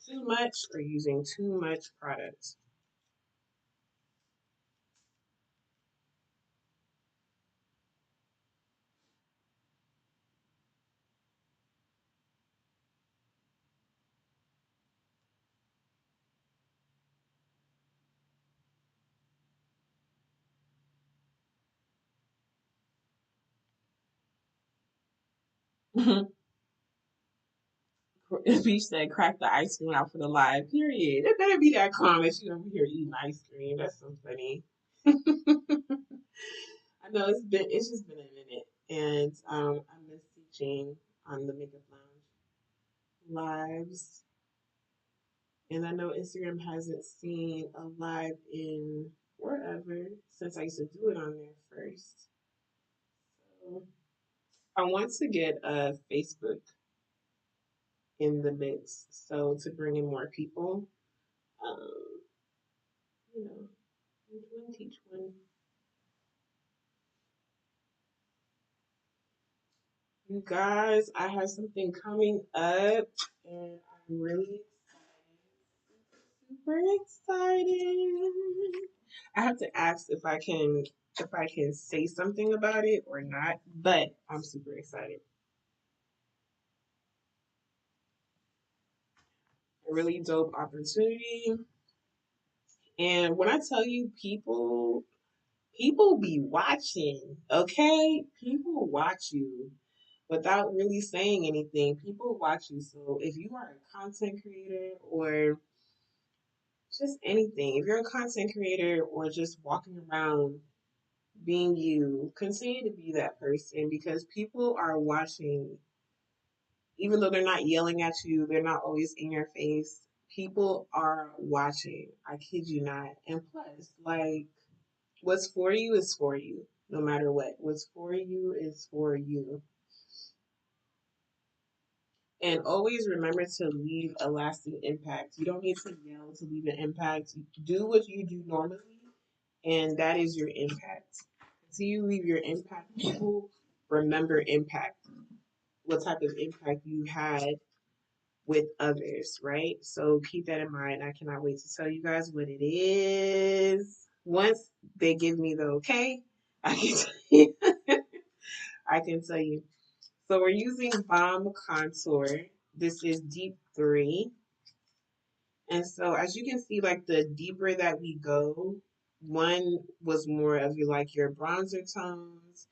too much or using too much product. Beach said, crack the ice cream out for the live, period. It better be that calm that you over here eating ice cream. That's so funny. I know it's just been a minute. And I miss teaching on the Makeup Lounge lives. And I know Instagram hasn't seen a live in forever since I used to do it on there first. So I want to get a Facebook in the mix. So to bring in more people, um, you know, teach one. You guys, I have something coming up, and I'm really super excited. I have to ask if I can say something about it or not, but I'm super excited. A really dope opportunity. And when I tell you people be watching, okay? People watch you without really saying anything. People watch you. So if you are a content creator or just anything, if you're a content creator or just walking around being you, continue to be that person because people are watching, even though they're not yelling at you, they're not always in your face. People are watching. I kid you not. And plus, like, what's for you is for you, no matter what. What's for you is for you. And always remember to leave a lasting impact. You don't need to yell to leave an impact. Do what you do normally, and that is your impact. Until you leave your impact, people remember impact, what type of impact you had with others, right? So keep that in mind. I cannot wait to tell you guys what it is. Once they give me the okay, I can tell you. I can tell you. So we're using Balm Contour. This is Deep 3. And so as you can see, like the deeper that we go, one was more of your bronzer tones,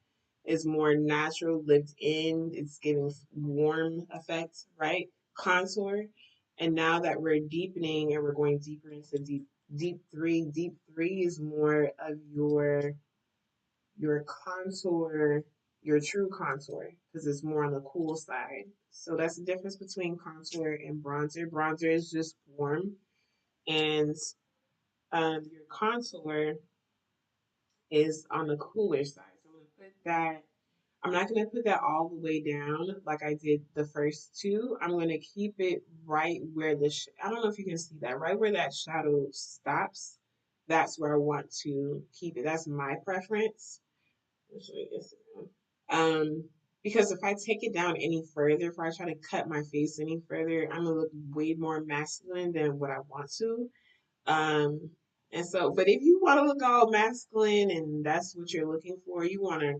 is more natural, lived in, it's giving warm effect, right? Contour. And now that we're deepening and we're going deeper into deep three is more of your contour, your true contour, because it's more on the cool side. So that's the difference between contour and bronzer. Bronzer is just warm, and your contour is on the cooler side. So I'm gonna put that. I'm not gonna put that all the way down like I did the first two. I'm gonna keep it right where I don't know if you can see that, right where that shadow stops. That's where I want to keep it. That's my preference. I'll show you Instagram. Because if I take it down any further, if I try to cut my face any further, I'm gonna look way more masculine than what I want to. Um, and so, but if you want to look all masculine and that's what you're looking for, you wanna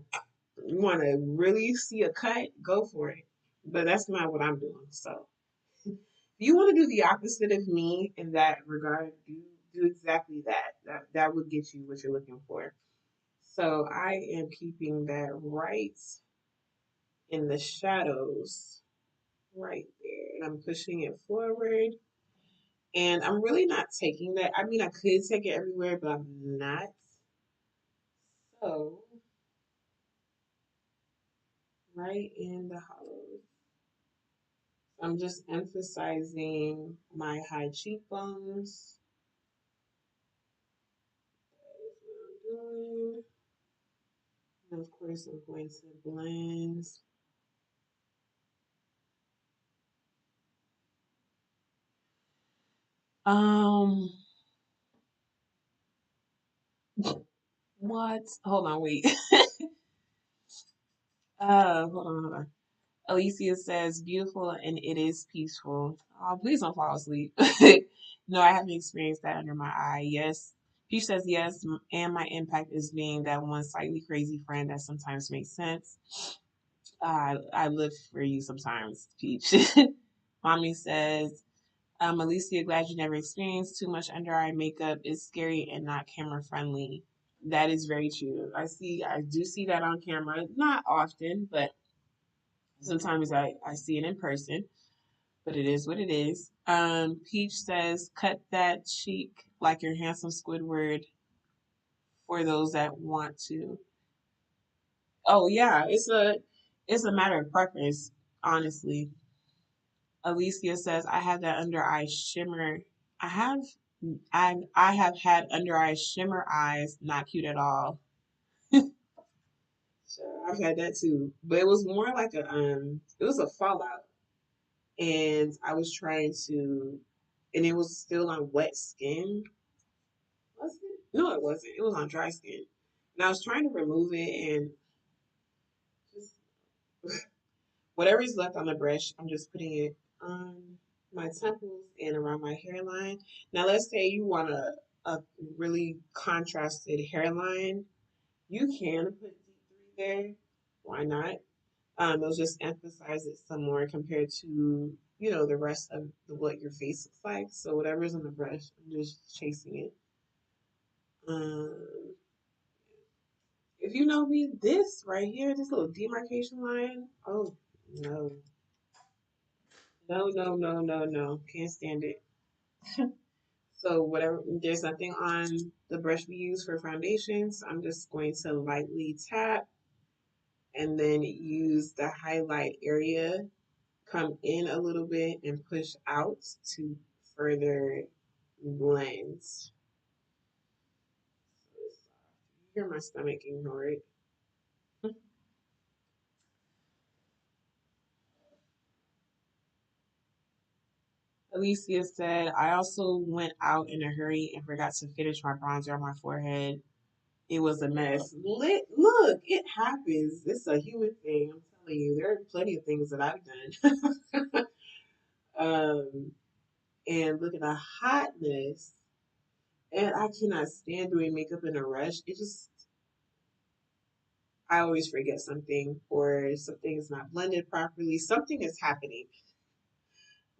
really see a cut, go for it. But that's not what I'm doing. So, if you want to do the opposite of me in that regard, do exactly that. That would get you what you're looking for. So I am keeping that right in the shadows right there. And I'm pushing it forward. And I'm really not taking that. I mean, I could take it everywhere, but I'm not. So, right in the hollows. I'm just emphasizing my high cheekbones. That is what I'm doing. And of course, I'm going to blend. Um, what? Hold on, wait. Hold on. Alicia says, beautiful and it is peaceful. Oh, please don't fall asleep. No, I haven't experienced that under my eye. Yes. Peach says, yes, and my impact is being that one slightly crazy friend that sometimes makes sense. I live for you sometimes, Peach. Mommy says, Alicia, glad you never experienced too much under eye makeup. It's scary and not camera friendly. That is very true. I do see that on camera. Not often, but sometimes I see it in person, but it is what it is. Peach says, cut that cheek like your handsome Squidward for those that want to. Oh yeah, it's a matter of preference, honestly. Alicia says, I have that under eye shimmer. I have I have had under eye shimmer eyes, not cute at all. So I've had that too. But it was more like it was a fallout. And I was trying to, and it was still on wet skin. Was it? No, it wasn't. It was on dry skin. And I was trying to remove it, and just whatever's left on the brush, I'm just putting it on my temples and around my hairline. Now, let's say you want a really contrasted hairline. You can put D3 there. Why not? It'll just emphasize it some more compared to, the rest of what your face looks like. So whatever's on the brush, I'm just chasing it. Um, if you know me, this right here, this little demarcation line, oh no, no, no, no, no, no, can't stand it. So whatever, there's nothing on the brush we use for foundations. I'm just going to lightly tap and then use the highlight area, come in a little bit and push out to further blend. You hear my stomach ignore it. Alicia said, I also went out in a hurry and forgot to finish my bronzer on my forehead. It was a mess. Look, it happens. It's a human thing. I'm telling you, there are plenty of things that I've done. um, and look at the hotness. And I cannot stand doing makeup in a rush. I always forget something, or something is not blended properly. Something is happening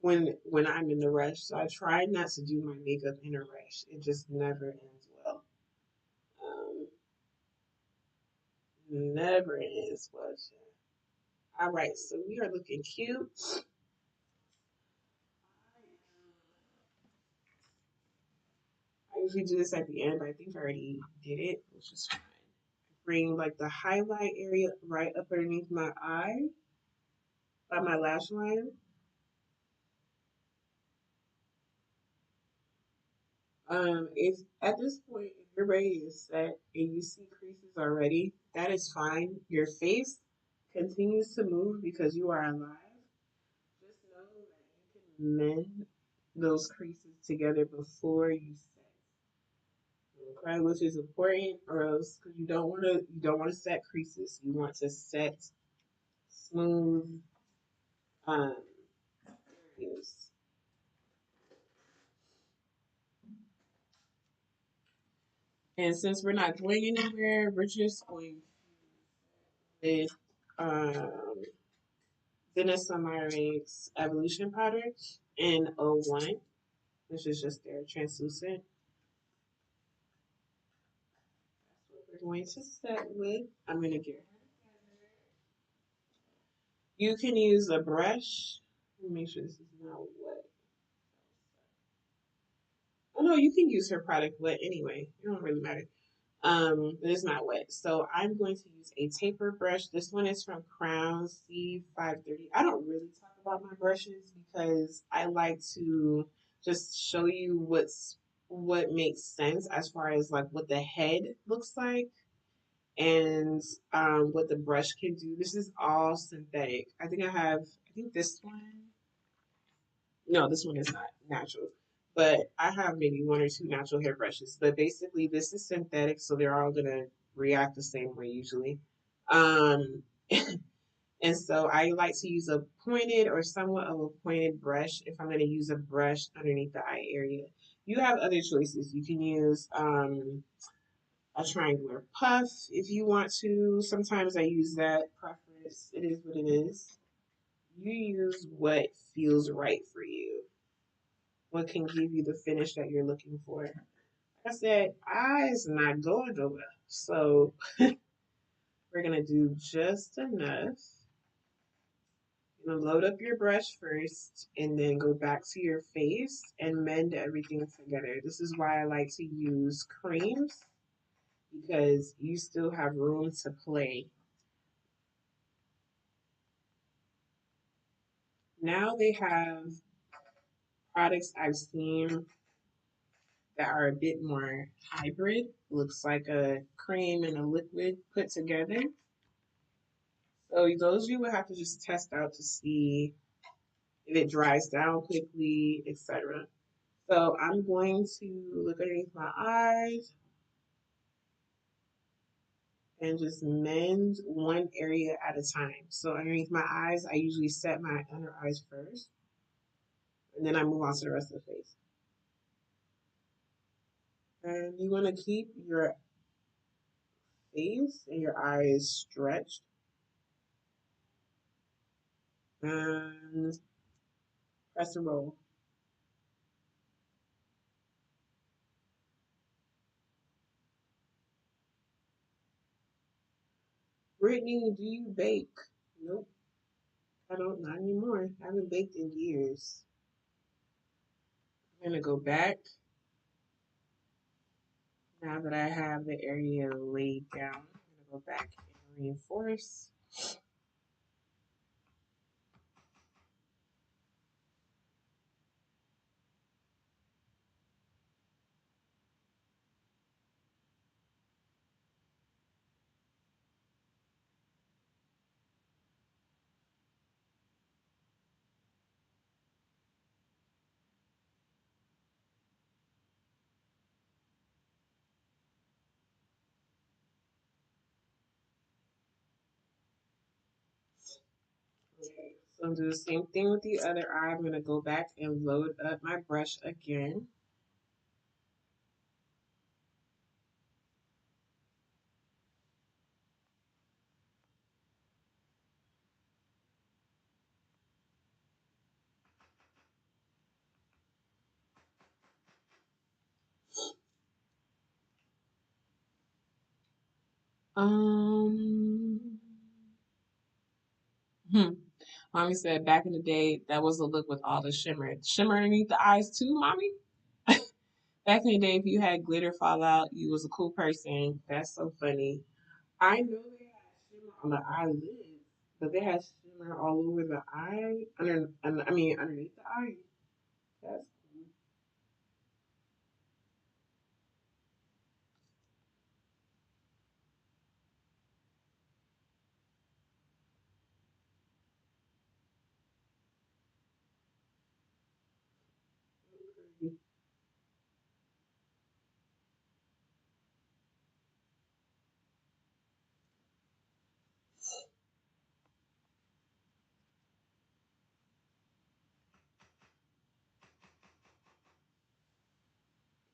when I'm in the rush. So I try not to do my makeup in a rush. It just never ends well. Um, Never ends well. All right, so we are looking cute. I usually do this at the end, but I think I already did it, which is fine. Bring like the highlight area right up underneath my eye by my lash line. If at this point, if your ready is set and you see creases already, that is fine. Your face continues to move because you are alive. Just know that you can mend those creases together before you set. Okay, which is important, or else because you don't want to set creases. You want to set smooth um areas. And since we're not going anywhere, we're just going with um Vanessa Myrick's Evolution Powder in 01, which is just their translucent. That's what we're going to set with. I'm going to get You can use a brush. Let me make sure this is not wet. Oh no, you can use her product wet anyway. It don't really matter. But it's not wet. So I'm going to use a taper brush. This one is from Crown C530. I don't really talk about my brushes because I like to just show you what makes sense as far as like what the head looks like and what the brush can do. This is all synthetic. I think this one. No, this one is not natural. but I have maybe one or two natural hair brushes. But basically, this is synthetic, so they're all gonna react the same way usually. Um, and so I like to use a pointed or somewhat of a pointed brush if I'm gonna use a brush underneath the eye area. You have other choices. You can use a triangular puff if you want to. Sometimes I use that preference. It is what it is. You use what feels right for you, what can give you the finish that you're looking for. Like I said, eyes not going nowhere. So we're gonna do just enough. You're gonna load up your brush first and then go back to your face and mend everything together. This is why I like to use creams because you still have room to play. Now they have products I've seen that are a bit more hybrid. Looks like a cream and a liquid put together. So those you would have to just test out to see if it dries down quickly, etc. So I'm going to look underneath my eyes and just mend one area at a time. So underneath my eyes, I usually set my under eyes first, and then I move on to the rest of the face. And you want to keep your face and your eyes stretched. And press and roll. Brittany, do you bake? Nope, I don't, not anymore. I haven't baked in years. I'm gonna go back now that I have the area laid down. I'm gonna go back and reinforce. Okay, so I'm do the same thing with the other eye. I'm gonna go back and load up my brush again. Um, hmm. Mommy said back in the day that was the look with all the shimmer. Shimmer underneath the eyes too, mommy? Back in the day, if you had glitter fall out, you was a cool person. That's so funny. I know they had shimmer on the eyelids, but they had shimmer all over the eye, I mean underneath the eye. That's cool.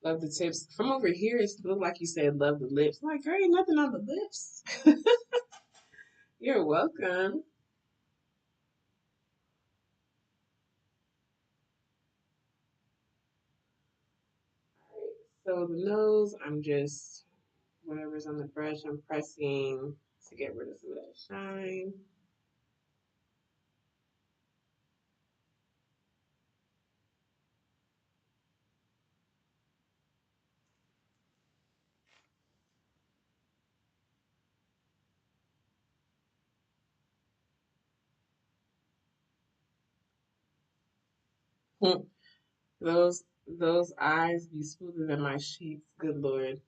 Love the tips. From over here, it looked like you said love the lips. I'm like, girl, ain't nothing on the lips. You're welcome. All right. So the nose, I'm just whatever's on the brush, I'm pressing to get rid of some of that shine. Those eyes be smoother than my sheets. Good lord.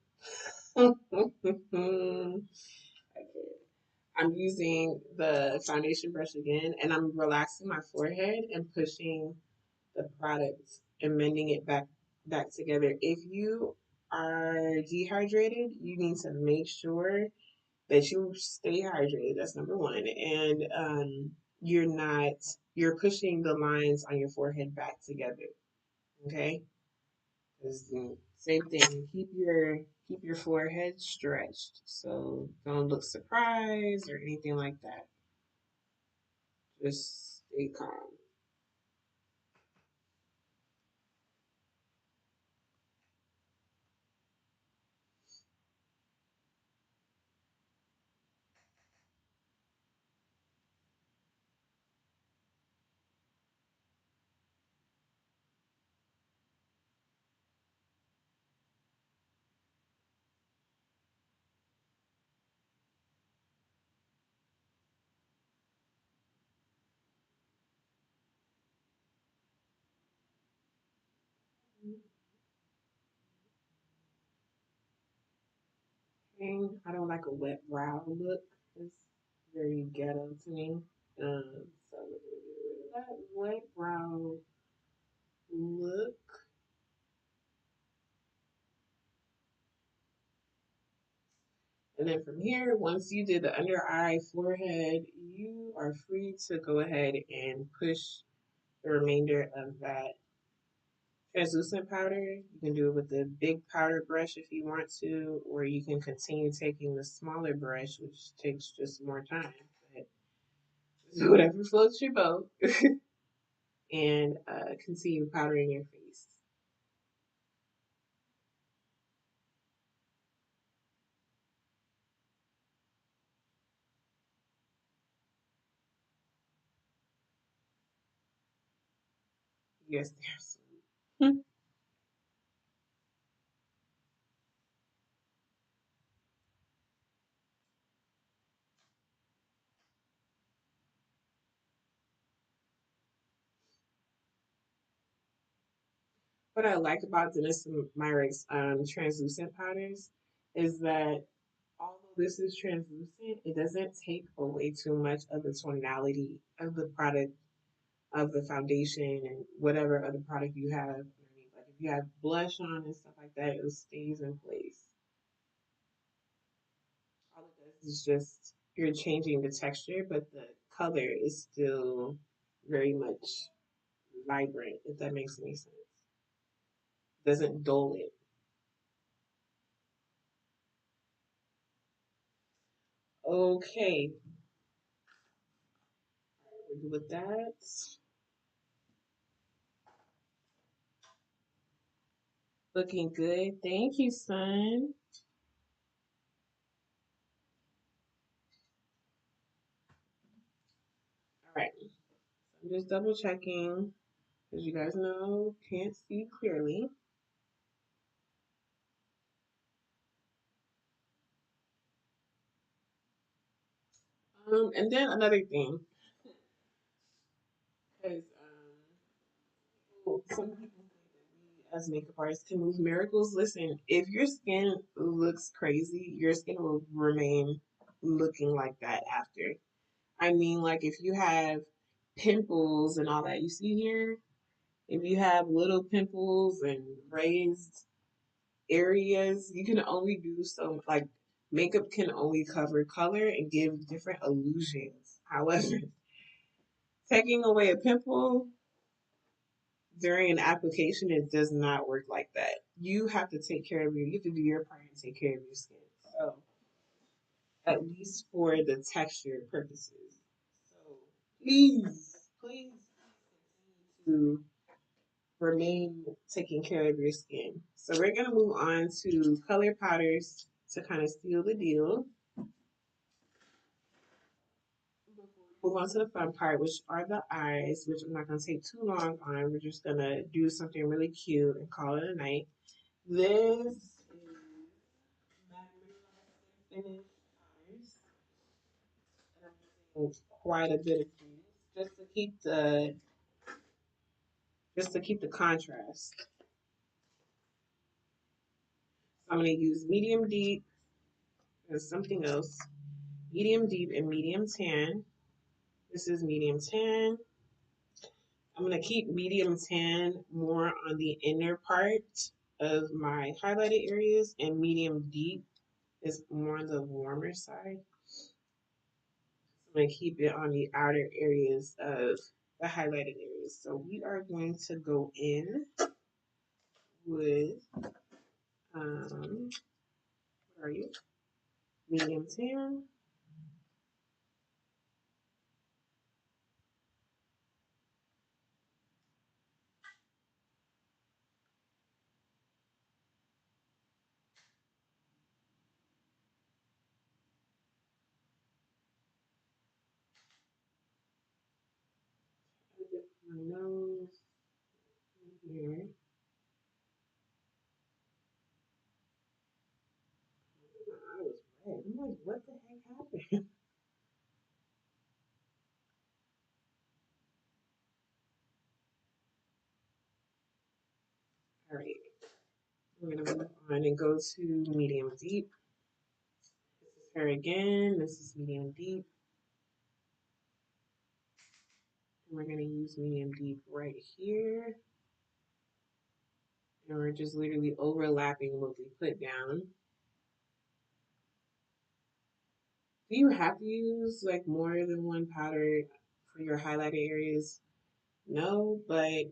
Okay. I'm using the foundation brush again, and I'm relaxing my forehead and pushing the product and mending it back back together. If you are dehydrated, you need to make sure that you stay hydrated. That's number one. And you're pushing the lines on your forehead back together. Okay? 'Cause, same thing. Keep your forehead stretched. So don't look surprised or anything like that. Just stay calm. Okay. I don't like a wet brow look. It's very ghetto to me. So we're gonna get rid of that wet brow look. And then from here, once you did the under eye, forehead, you are free to go ahead and push the remainder of that translucent powder. You can do it with the big powder brush if you want to, or you can continue taking the smaller brush, which takes just more time. But whatever floats your boat, and continue powdering your face. Yes, there's some. What I like about Dennis Myricks translucent powders is that although this is translucent, it doesn't take away too much of the tonality of the product, of the foundation, and whatever other product you have underneath. Like if you have blush on and stuff like that, it stays in place. All it does is just you're changing the texture, but the color is still very much vibrant, if that makes any sense. Doesn't dull it. Okay, we're good with that. Looking good. Thank you, son. All right. So I'm just double checking because you guys know can't see clearly. And then another thing, because some people think that we as makeup artists can move miracles. Listen, if your skin looks crazy, your skin will remain looking like that after. I mean, like if you have pimples and all that you see here, if you have little pimples and raised areas, you can only do so, like makeup can only cover color and give different illusions. However, taking away a pimple during an application, it does not work like that. You have to take care of you have to do your part and take care of your skin. So at least for the texture purposes. So please continue to remain taking care of your skin. So we're gonna move on to color powders to kind of seal the deal. Move on to the fun part, which are the eyes, which I'm not gonna take too long on. We're just gonna do something really cute and call it a night. This is Matte Finish powders, and I'm using quite a bit of these just to keep the contrast. So I'm gonna use medium deep and something else. Medium deep and medium tan. This is medium tan. I'm going to keep medium tan more on the inner part of my highlighted areas, and medium deep is more on the warmer side. I'm going to keep it on the outer areas of the highlighted areas. So we are going to go in with, where are you? Medium tan. My nose here. My eye was red. I'm like, what the heck happened? All right, we're gonna move on and go to medium deep. This is her again. This is medium deep. And we're gonna use medium deep right here. And we're just literally overlapping what we put down. Do you have to use like more than one powder for your highlighted areas? No, but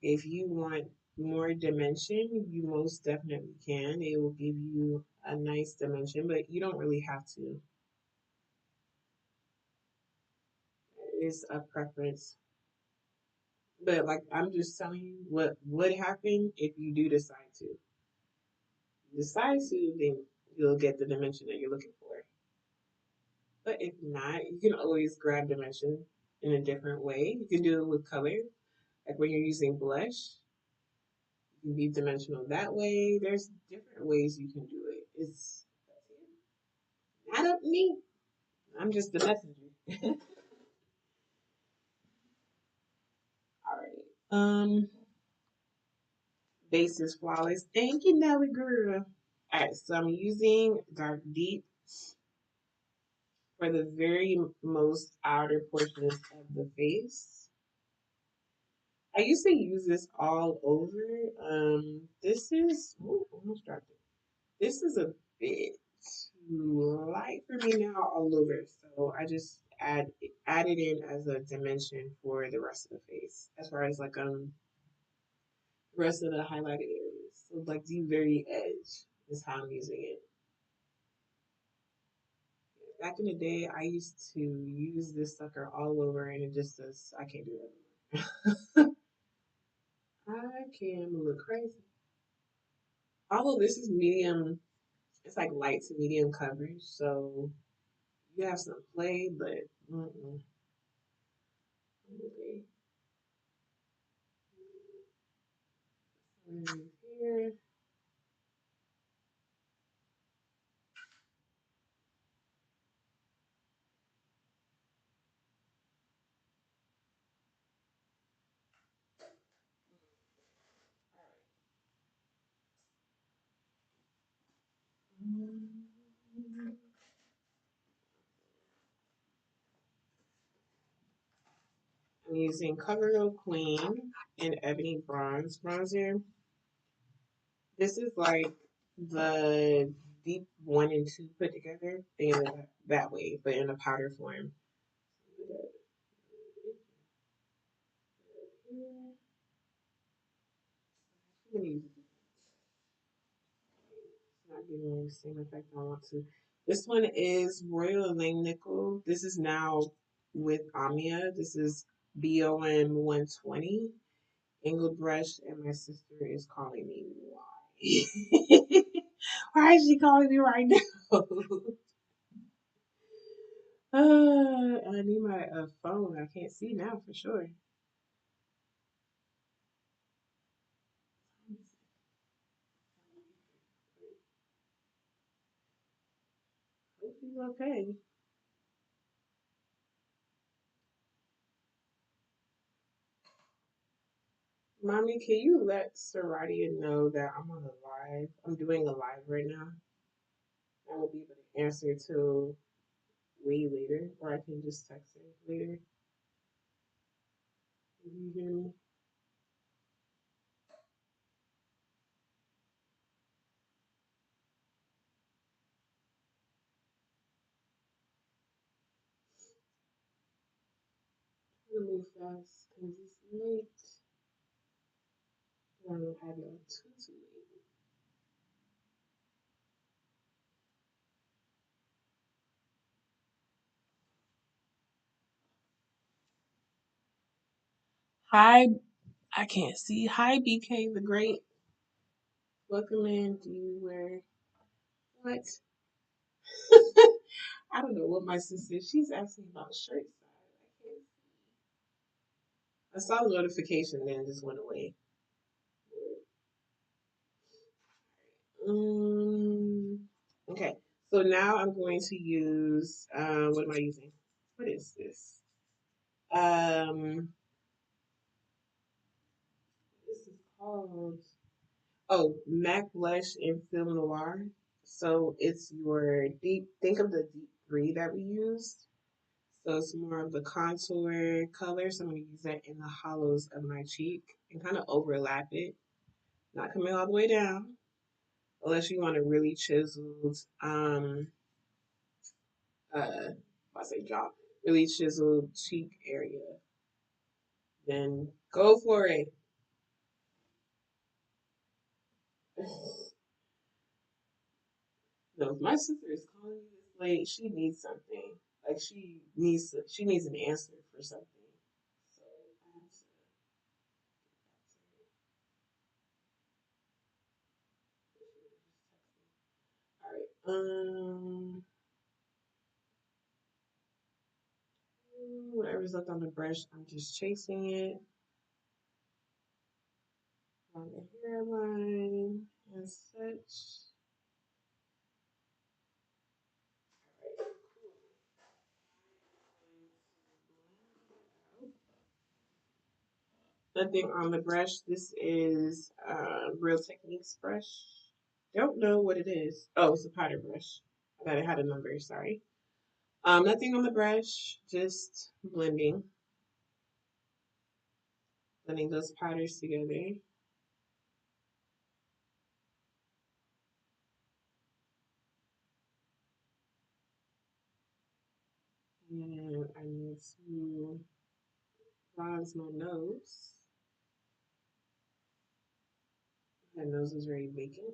if you want more dimension, you most definitely can. It will give you a nice dimension, but you don't really have to. It is a preference. But like I'm just telling you what would happen if you do decide to. Decide to, then you'll get the dimension that you're looking for. But if not, you can always grab dimension in a different way. You can do it with color. Like when you're using blush, you can be dimensional that way. There's different ways you can do it. It's not up to me. I'm just the messenger. All right. Base is flawless. Thank you, Nelly girl. All right, so I'm using dark deep for the very most outer portions of the face. I used to use this all over. This is almost dropped it. This is a bit too light for me now all over, so I just added in as a dimension for the rest of the face, as far as like the rest of the highlighted areas. So like the very edge is how I'm using it. Back in the day, I used to use this sucker all over, and it just does. I can't do that anymore. I can look crazy. Although this is medium, it's like light to medium coverage, so you have some play, but okay. Here. I'm using CoverGirl Queen in Ebony Bronze bronzer. This is like the deep one and two put together. Think of it that way, but in a powder form. Not giving me the same effect I want to. This one is Royal Lane Nickel. This is now with Amia. This is BOM 120. Angled brush, and my sister is calling me. Why? Why is she calling me right now? I need my phone. I can't see now for sure. Hope she's okay. Mommy, can you let Saradia know that I'm on a live? I'm doing a live right now. I won't be able to answer till way later, or I can just text her later. Can you hear me? I'm gonna move fast because it's late. I don't have y'all too late. Hi, I can't see. Hi, BK the Great. Welcome in. Do you wear what? I don't know what my sister. She's asking about shirt size. I can't see. I saw the notification, then it just went away. Okay, so now I'm going to use. What am I using? What is this? This is called. Oh, MAC Blush in Film Noir. So it's your deep. Think of the deep three that we used. So it's more of the contour color. So I'm going to use that in the hollows of my cheek and kind of overlap it. Not coming all the way down, unless you want a really chiseled, I say jaw, really chiseled cheek area. Then go for it. No, if my sister is calling me this late, she needs something. Like she needs an answer for something. So I have to all right. Whatever's left on the brush, I'm just chasing it on the hairline and such. Nothing on the brush. This is Real Techniques brush. Don't know what it is. Oh, it's a powder brush. I thought it had a number. Sorry. Nothing on the brush. Just blending those powders together. And I need to bronze my nose. My nose is very vacant.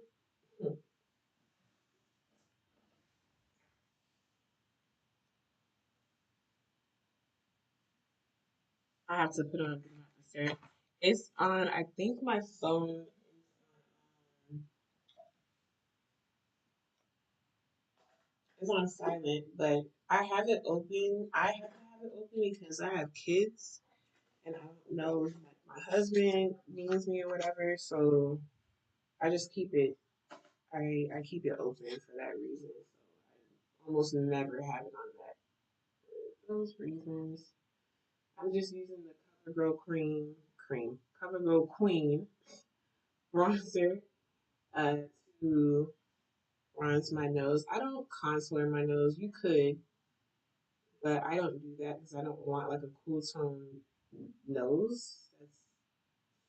I have to put on a good officer. It's on. I think my phone is on silent, but I have it open. I have to have it open because I have kids, and I don't know if my husband needs me or whatever. So I just keep it. I keep it open for that reason. So I almost never have it on that. For those reasons, I'm just using the CoverGirl Queen bronzer uh, to bronze my nose. I don't contour my nose. You could, but I don't do that because I don't want like a cool tone nose. That's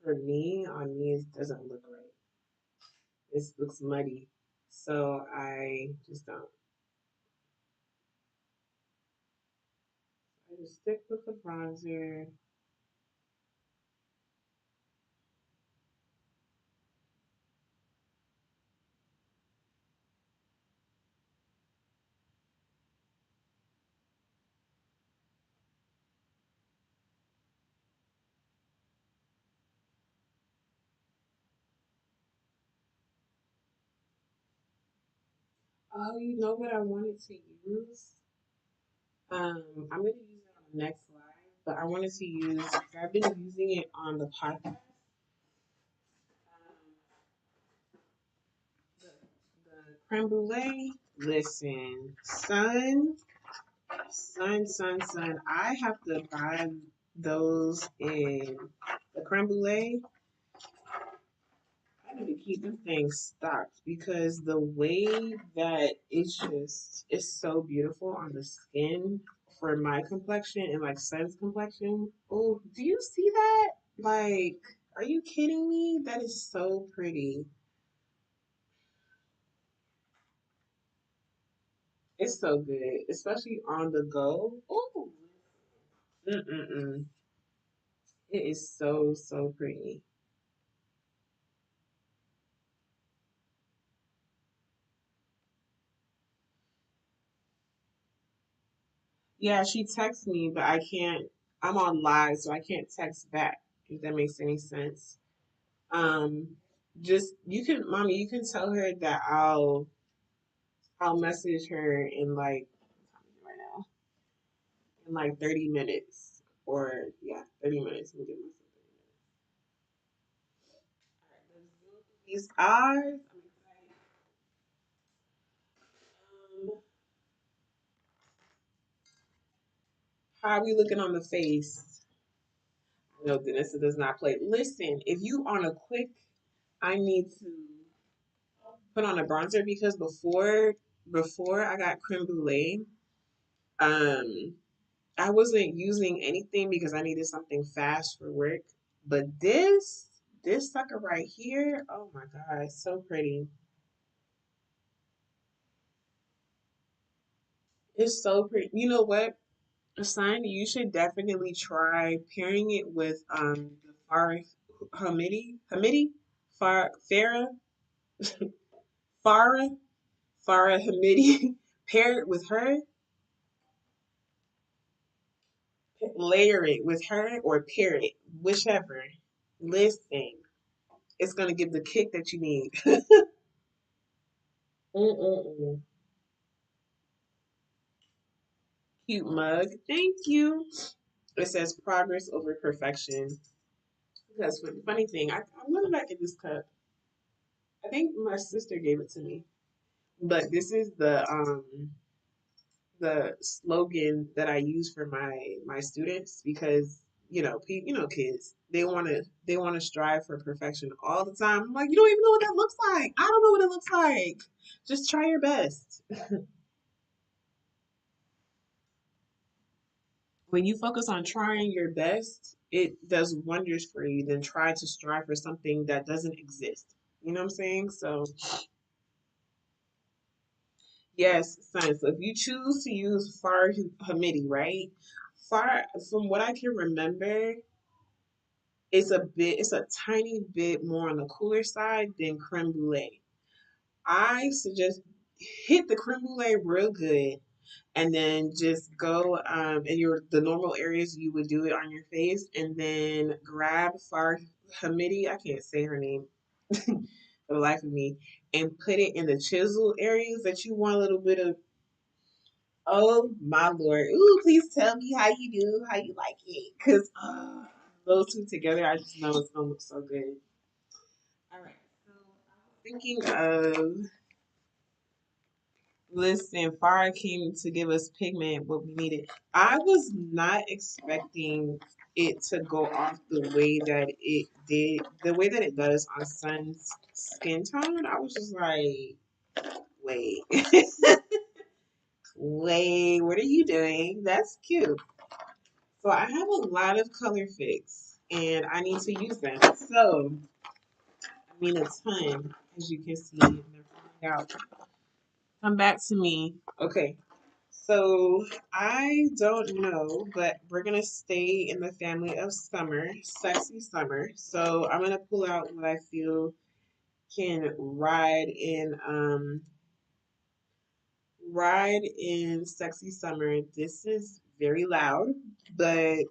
for me. On me, it doesn't look right. It looks muddy, so I just don't. I just stick with the bronzer. Oh, you know what I wanted to use? I'm gonna use it on the next live, but I wanted to use. I've been using it on the podcast. The creme brulee. Listen, son. I have to buy those in the creme brulee. I need to keep them things stocked because the way that it's so beautiful on the skin. for my complexion and like Sun's complexion. Oh, do you see that? Like, are you kidding me? That is so pretty. It's so good, especially on the go. Oh, mm-mm-mm. It is so, so pretty. Yeah, she texts me, but I can't. I'm on live, so I can't text back. If that makes any sense. Um, just you can, mommy, you can tell her that I'll message her in like right now in like 30 minutes or yeah, 30 minutes. Let me give myself 30 minutes. All right, let's do these eyes. I'm excited. How are we looking on the face? No, Denissa does not play. Listen, if you on a quick, I need to put on a bronzer because before I got creme brulee, um, I wasn't using anything because I needed something fast for work. But this sucker right here, oh my god, it's so pretty. It's so pretty. You know what? Assign, you should definitely try pairing it with the Hamidi Far Farah Farah Farah Hamidi. Pair it with her, layer it with her, or pair it, whichever. Listen, it's gonna give the kick that you need. Mm-mm-mm. Cute mug. Thank you. It says progress over perfection. Because funny thing, I'm looking back at this cup. I think my sister gave it to me. But this is the slogan that I use for my students because kids they want to strive for perfection all the time. I'm like, you don't even know what that looks like. I don't know what it looks like. Just try your best. When you focus on trying your best, it does wonders for you than try to strive for something that doesn't exist. You know what I'm saying? So yes, son. So if you choose to use Far Hamidi, right? Far from what I can remember, it's a tiny bit more on the cooler side than creme brulee. I suggest hit the creme brulee real good and then just go in your the normal areas you would do it on your face and then grab Far Hamidi, I can't say her name for the life of me, and put it in the chisel areas that you want a little bit of. Oh my lord. Ooh, please tell me how you do, how you like it. Cause those two together, I just know it's gonna look so good. All right. So I'm thinking of listen, Farah came to give us pigment what we needed. I was not expecting it to go off the way that it did, the way that it does on Sun's skin tone. I was just like, wait, wait, what are you doing? That's cute. So I have a lot of color fix and I need to use them. So, I mean a ton, as you can see, and they're coming out. Come back to me. Okay. So I don't know, but we're gonna stay in the family of summer, sexy summer. So I'm gonna pull out what I feel can ride in sexy summer. This is very loud, but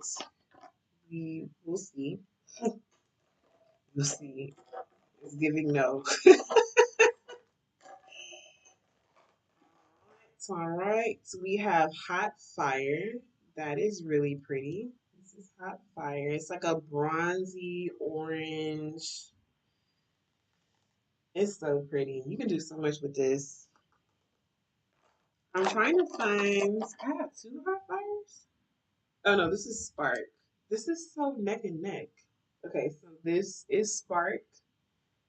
we will see. We'll see. It's giving no. So, all right. So we have Hot Fire. That is really pretty. This is Hot Fire. It's like a bronzy orange. It's so pretty. You can do so much with this. I'm trying to find. I have two Hot Fires. Oh no, this is Spark. This is so neck and neck. Okay, so this is Spark.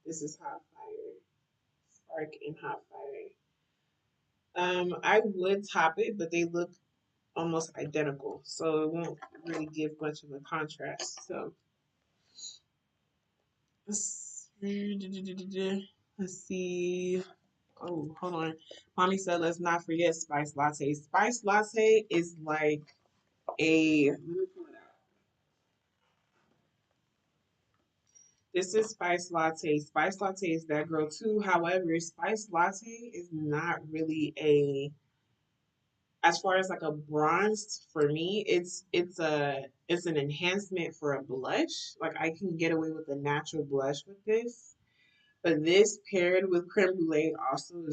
This is Hot Fire. Spark and Hot Fire. I would top it, but they look almost identical, so it won't really give much of a contrast. So let's see. Oh, hold on. Mommy said let's not forget spice latte. Spice latte is like a. Let me pull it out. This is spice latte. Spice latte is that girl too. However, spice latte is not really a, as far as like a bronzed for me, it's an enhancement for a blush. Like I can get away with a natural blush with this, but this paired with creme brulee also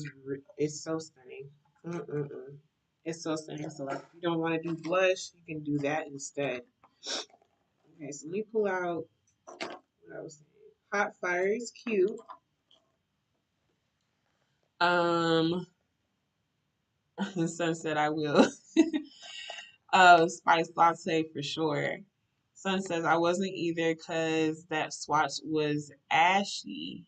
is so stunning. Mm-mm-mm. It's so stunning. So like, if you don't want to do blush, you can do that instead. Okay, so let me pull out what I was saying. Hot Fire is cute. Um, Sun said I will. Spice latte for sure. Sun says I wasn't either because that swatch was ashy.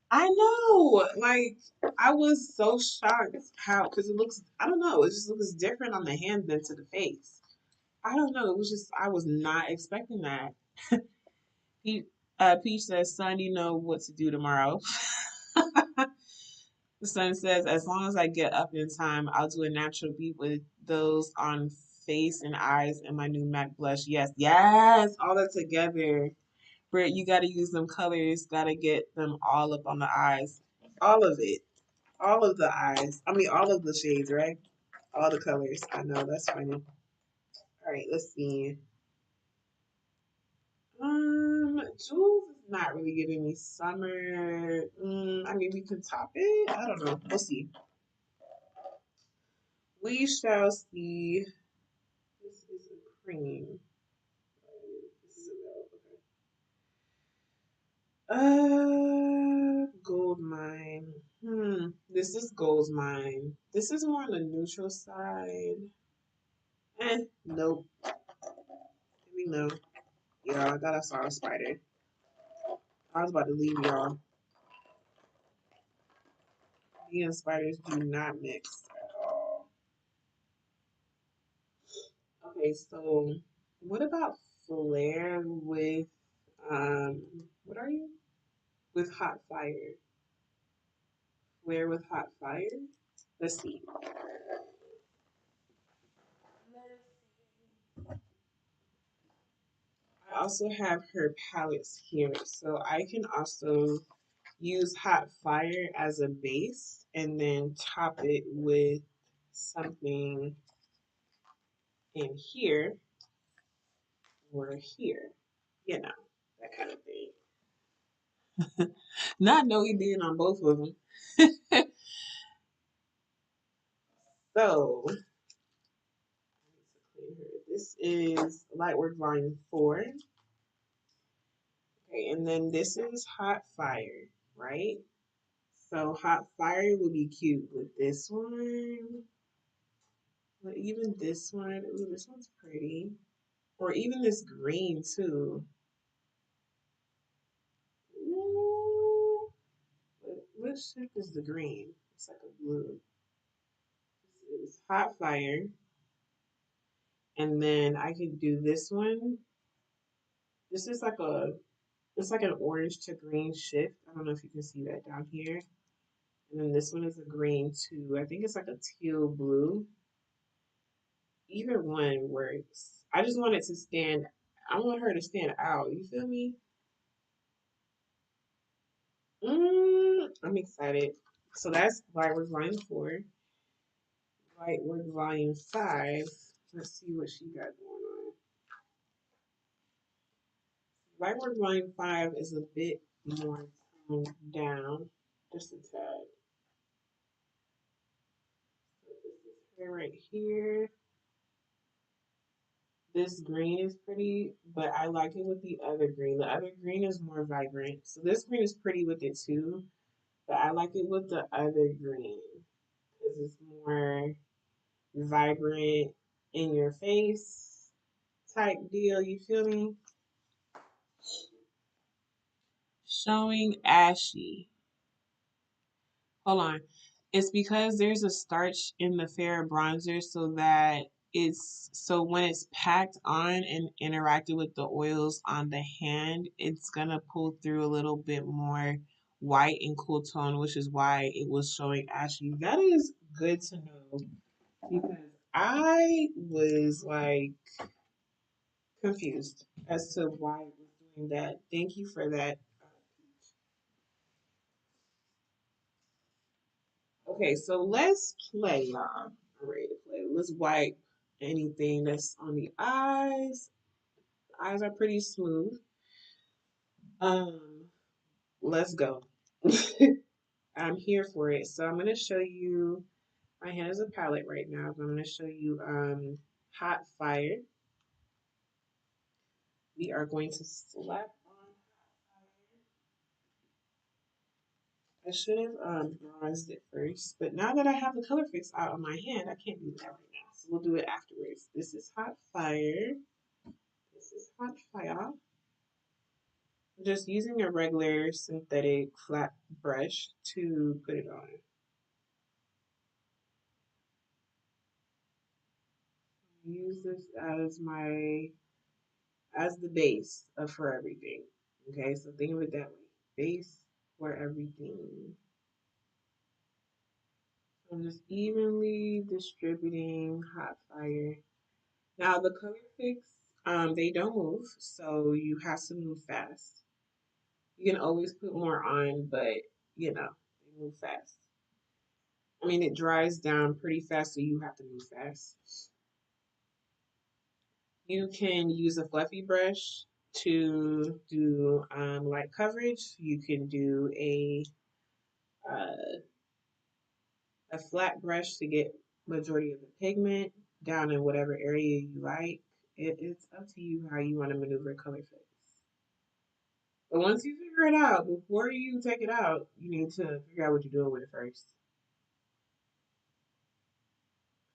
I know, like I was so shocked how because it looks. I don't know. It just looks different on the hand than to the face. I don't know. It was just I was not expecting that. He, Peach says, "Son, you know what to do tomorrow." The son says, "As long as I get up in time, I'll do a natural beat with those on face and eyes and my new MAC blush." Yes, yes, all that together. Britt, you got to use them colors. Got to get them all up on the eyes. All of it. All of the eyes. I mean, all of the shades, right? All the colors. I know, that's funny. All right, let's see. Jules is not really giving me summer. I mean, we can top it. I don't know. We'll see. We shall see. This is a cream. This is a gold mine. This is gold mine. This is more on the neutral side. Nope. Let me know. Yeah, I thought I saw a spider. I was about to leave y'all. Me and spiders do not mix at all. Okay, so what about flare with what are you? With hot fire. Flare with hot fire? Let's see. I also have her palettes here, so I can also use hot fire as a base and then top it with something in here or here, you know, that kind of thing. Not knowing being on both of them. So, this is Lightwork Volume 4. Okay, and then this is Hot Fire, right? So Hot Fire will be cute with this one. But even this one, ooh, this one's pretty. Or even this green too. Ooh, what shape is the green? It's like a blue. This is Hot Fire. And then I could do this one. This is like a, it's like an orange to green shift. I don't know if you can see that down here. And then this one is a green too. I think it's like a teal blue. Either one works. I just want it to stand. I want her to stand out. You feel me? I'm excited. So that's Lightwork Volume 4. Lightwork Volume 5. Let's see what she got going on. Lightwork Volume 5 is a bit more toned down. Just a tad. So this is her right here. This green is pretty, but I like it with the other green. The other green is more vibrant. So this green is pretty with it too, but I like it with the other green because it's more vibrant in your face type deal. You feel me? Showing ashy. Hold on. It's because there's a starch in the fair bronzer so that so when it's packed on and interacted with the oils on the hand, it's gonna pull through a little bit more white and cool tone, which is why it was showing ashy. That is good to know because I was like confused as to why it was doing that. Thank you for that. Okay, so let's play, y'all. I'm ready to play. Let's wipe anything that's on the eyes. Eyes are pretty smooth. Um, let's go. I'm here for it. So I'm gonna show you. My hand is a palette right now, but I'm gonna show you hot fire. We are going to slap on. I should have bronzed it first, but now that I have the color fix out on my hand, I can't do that right now. So we'll do it afterwards. This is hot fire. This is hot fire. I'm just using a regular synthetic flat brush to put it on. Use this as the base for everything. Okay, so think of it that way. Base for everything. So I'm just evenly distributing hot fire. Now the color fix, they don't move, so you have to move fast. You can always put more on, but they move fast. I mean, it dries down pretty fast, so you have to move fast. You can use a fluffy brush to do light coverage. You can do uh, a flat brush to get majority of the pigment down in whatever area you like. It's up to you how you want to maneuver color fix. But once you figure it out, before you take it out, you need to figure out what you're doing with it first.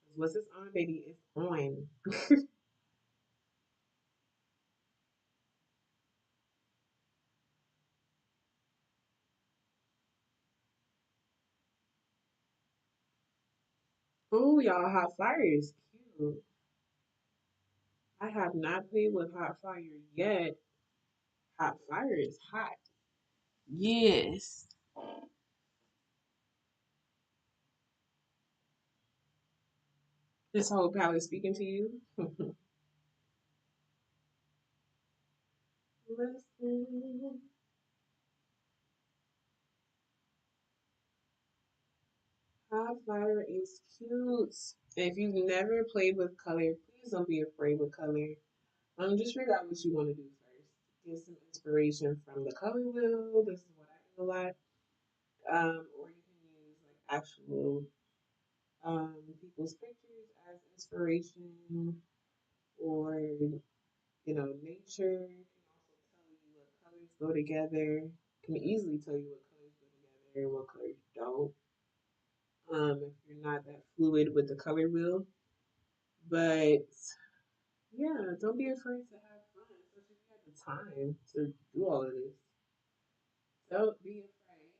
'Cause once it's on, baby, it's on. Oh, y'all, hot fire is cute. I have not played with hot fire yet. Hot fire is hot. Yes. This whole palette speaking to you. Listen. Hot fire is cute. If you've never played with color, please don't be afraid with color. Just figure out what you want to do first. Get some inspiration from the color wheel. This is what I do a lot. Or you can use like actual people's pictures as inspiration, or nature can also tell you what colors go together. Can easily tell you what colors go together and what colors don't. If you're not that fluid with the color wheel, but yeah, don't be afraid to have fun, especially if you have the time to do all of this. Don't be afraid.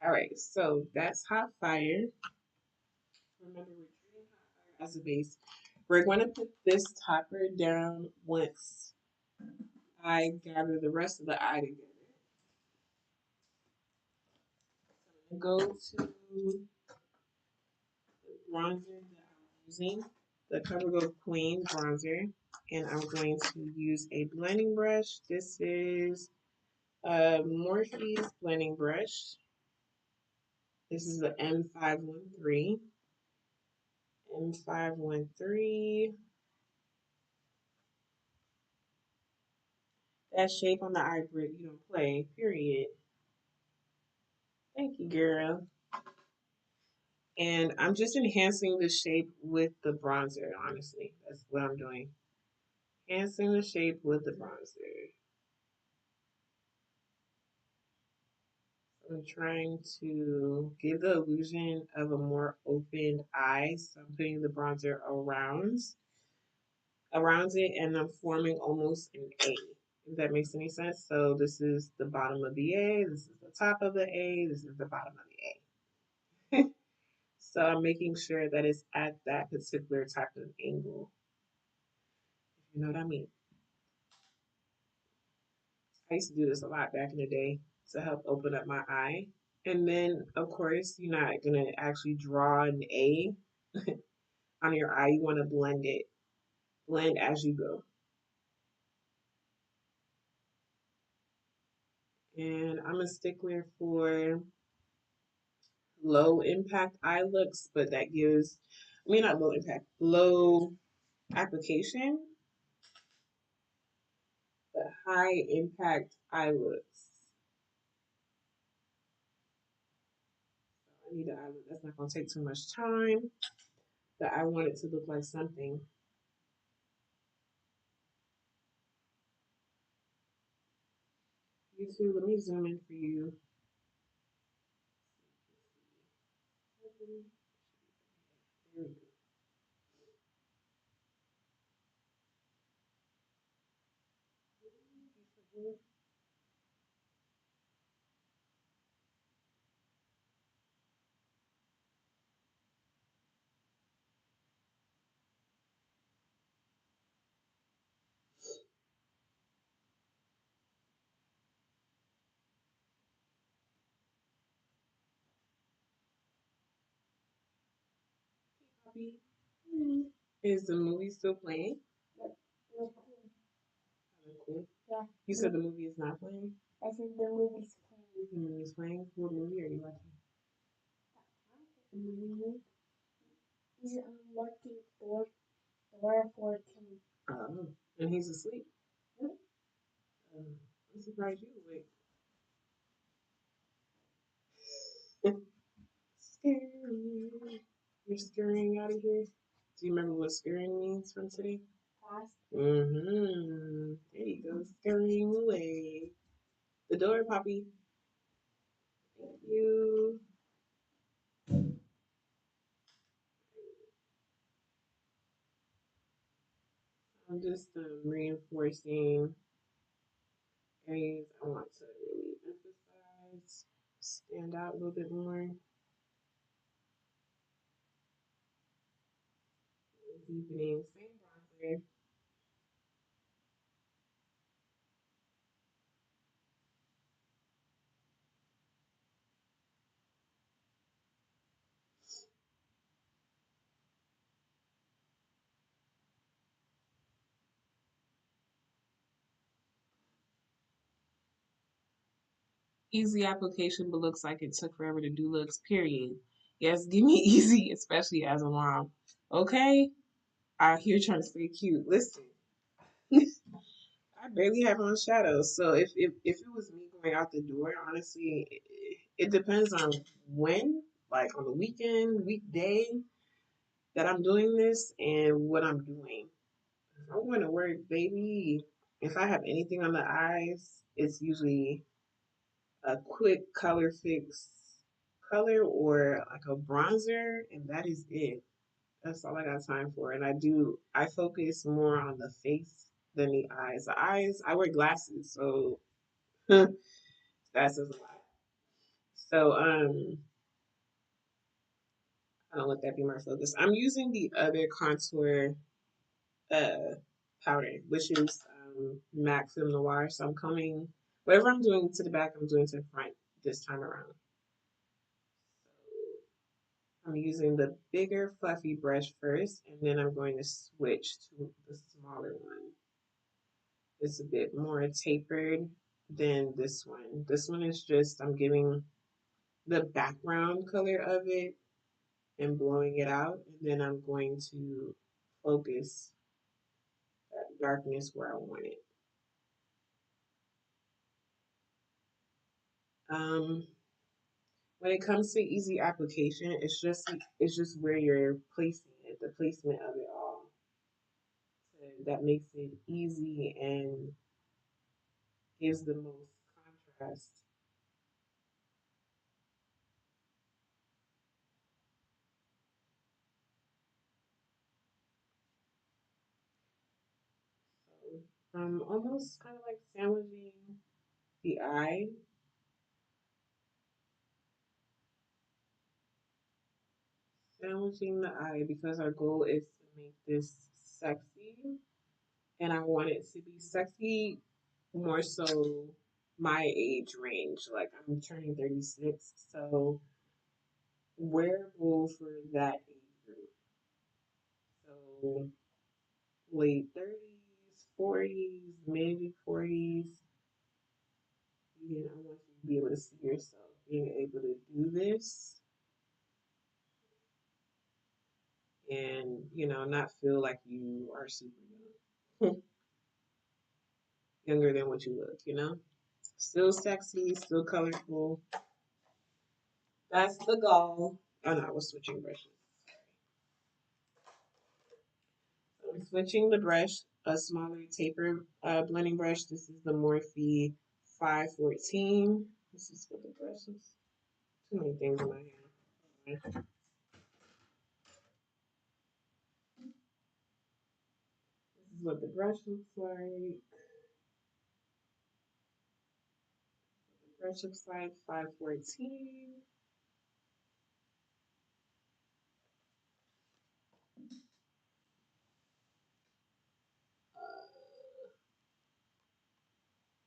All right, so that's hot fire. Remember, we're treating hot fire as a base. We're going to put this topper down once I gather the rest of the eye together. So I'm going to go to the bronzer that I'm using, the CoverGirl Queen bronzer, and I'm going to use a blending brush. This is a Morphe's blending brush. This is the M513. M513. That shape on the eye brick, you don't play, period. Thank you, girl. And I'm just enhancing the shape with the bronzer, honestly. That's what I'm doing. Enhancing the shape with the bronzer. I'm trying to give the illusion of a more opened eye. So I'm putting the bronzer around it, and I'm forming almost an A. If that makes any sense. So this is the bottom of the A, this is the the top of the A, this is the bottom of the A. So I'm making sure that it's at that particular type of angle, if you know what I mean. I used to do this a lot back in the day to help open up my eye. And then, of course, you're not going to actually draw an A on your eye. You want to blend it, blend as you go. And I'm a stickler for low impact eye looks, but that gives, I mean, not low impact, low application, but high impact eye looks. So I need an eye look that's not going to take too much time, but I want it to look like something. YouTube, let me zoom in for you. There we go. Copy. Is the movie still playing? Oh, cool. Yeah. You said the movie is not playing? I said the movie's playing. The movie's playing? What movie are you watching? Mm-hmm. He's watching Thor 14. Oh, and he's asleep? Hmm? I'm surprised you awake. Scary. You're scurrying out of here? Do you remember what scurrying means from today? Past. Mm-hmm. There you go, scurrying away. The door, Poppy. Thank you. I'm just reinforcing areas I want to really emphasize, stand out a little bit more. Deepening, same bronzer. Easy application, but looks like it took forever to do looks, period. Yes, give me easy, especially as a mom. Okay? Out here trying to stay cute. Listen, I barely have on shadows. So if it was me going out the door, honestly, it depends on when, like on the weekend, weekday that I'm doing this and what I'm doing. If I'm going to work, baby, if I have anything on the eyes, it's usually a quick color fix color or like a bronzer, and that is it. That's all I got time for. And I focus more on the face than the eyes. The eyes, I wear glasses, so that says a lot. So, I don't let that be my focus. I'm using the other contour uh, powder, which is MAC Film Noir. So I'm coming, whatever I'm doing to the back, I'm doing to the front this time around. I'm using the bigger fluffy brush first, and then I'm going to switch to the smaller one. It's a bit more tapered than this one. This one is just, I'm giving the background color of it and blowing it out, and then I'm going to focus that darkness where I want it. Um, when it comes to easy application, it's just where you're placing it, the placement of it all. So that makes it easy and gives the most contrast. So almost kind of like sandwiching the eye sandwiching the eye because our goal is to make this sexy, and I want it to be sexy more so my age range. Like I'm turning 36, so wearable for that age group. So late 30s, 40s, mid 40s. Again, I want you to be able to see yourself being able to do this and, not feel like you are super young, younger than what you look. Still sexy, still colorful. That's the goal. Oh no, I was switching brushes. I'm switching the brush, a smaller taper blending brush. This is the Morphe 514. This is what the brush is. Too many things in my hand. This is what the brush looks like. The brush looks like 514.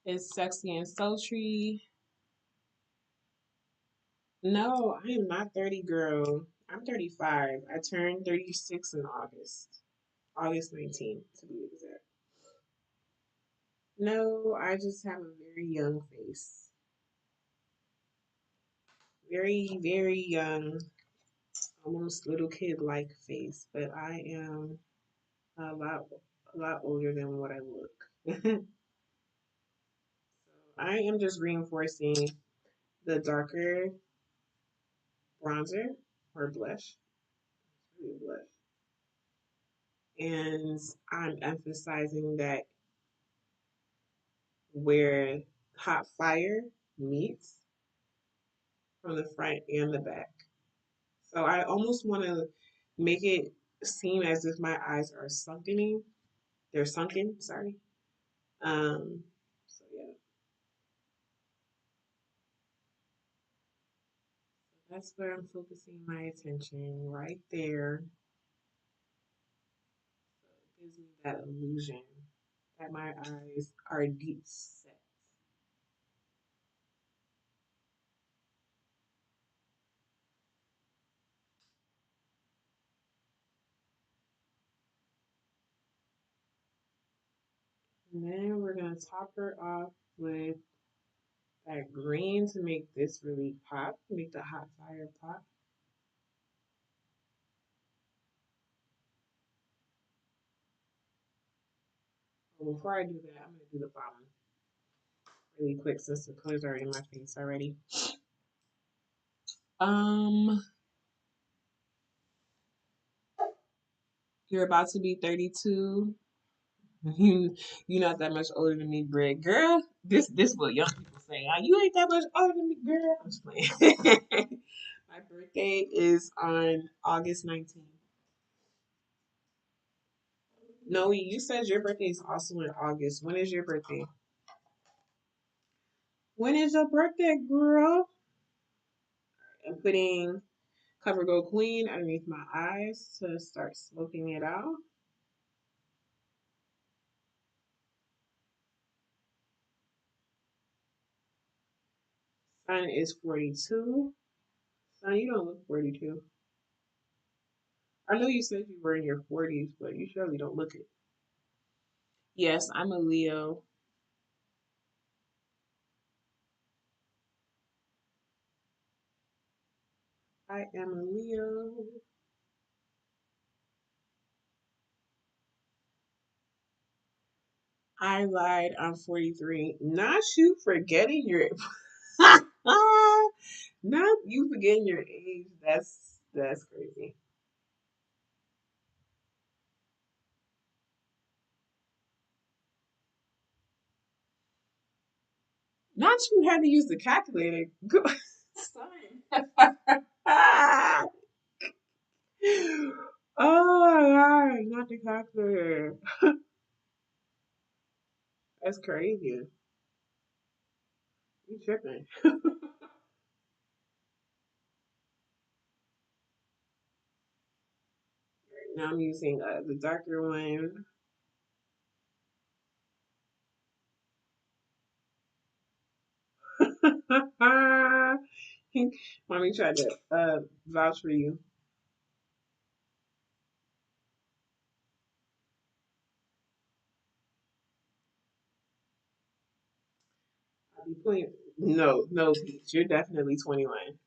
It's sexy and sultry. No, I am not 30, girl. I'm 35. I turned 36 in August. August 19th, to be exact. No, I just have a very young face. Very, very young, almost little kid like face, but I am a lot older than what I look. So I am just reinforcing the darker bronzer or blush. It's really a blush. And I'm emphasizing that where hot fire meets from the front and the back. So I almost want to make it seem as if my eyes are sunkening. They're sunken, sorry. So yeah, that's where I'm focusing my attention right there. So it gives me that illusion that my eyes are deep set. And then we're gonna top her off with that green to make this really pop, make the hot fire pop. But before I do that, I'm gonna do the bottom really quick since the colors are in my face already. Um, you're about to be 32. You're not that much older than me, Greg. Girl, this what young people say. You ain't that much older than me, girl. I'm just playing. My birthday is on August 19th. No, you said your birthday is also in August. When is your birthday? When is your birthday, girl? I'm putting Cover Go Queen underneath my eyes to start smoking it out. Sun is 42. Son, you don't look 42. I know you said you were in your 40s, but you surely don't look it. Yes, I'm a Leo. I am a Leo. I lied. I'm 43. Not you forgetting your not you forgetting your age. That's crazy. Not you had to use the calculator. Son. Oh my god, not the calculator. That's crazy. You tripping. Now I'm using the darker one. Mommy tried to vouch for you. I'll be putting no, no, Peach. You're definitely 21.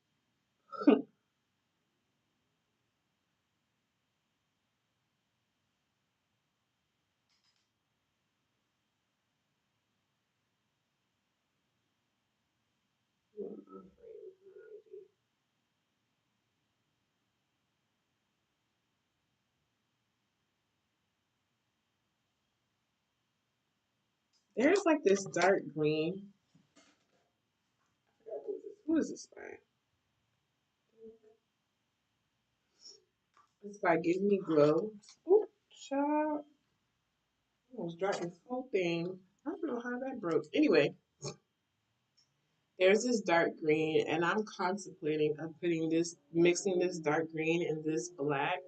There's like this dark green. Who is this by? It's by Give Me Glow. Oh, child. I almost dropped this whole thing. I don't know how that broke. Anyway, there's this dark green, and I'm contemplating of putting this, mixing this dark green and this black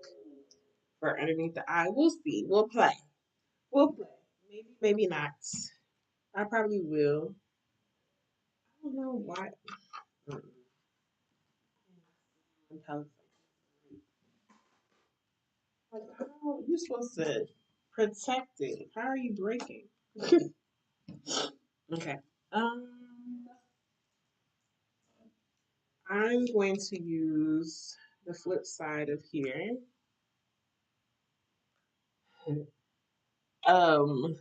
for underneath the eye. We'll see. We'll play. We'll play. Maybe, maybe not. I probably will. I don't know why. Mm, I'm telling you. Like, how are you supposed to protect it? How are you breaking? Okay. Um, I'm going to use the flip side of here. Um,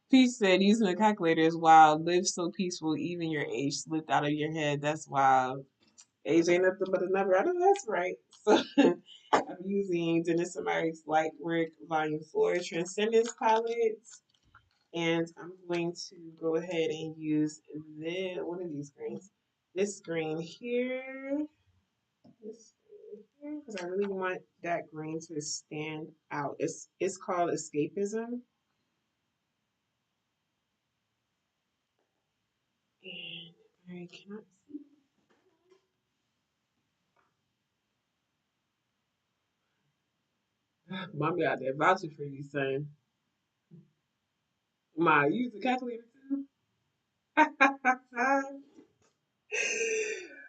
Peach said using a calculator is wild. Live so peaceful, even your age slipped out of your head. That's wild. Age ain't nothing but a number. I know that's right. So I'm using Dennis Amari's Lightwork Volume 4 Transcendence Palette. And I'm going to go ahead and use one of these greens. This green here. This green here. Because I really want that green to stand out. It's called Escapism. And I cannot see. Mommy out there vouching for you, son. Ma, you use the calculator too?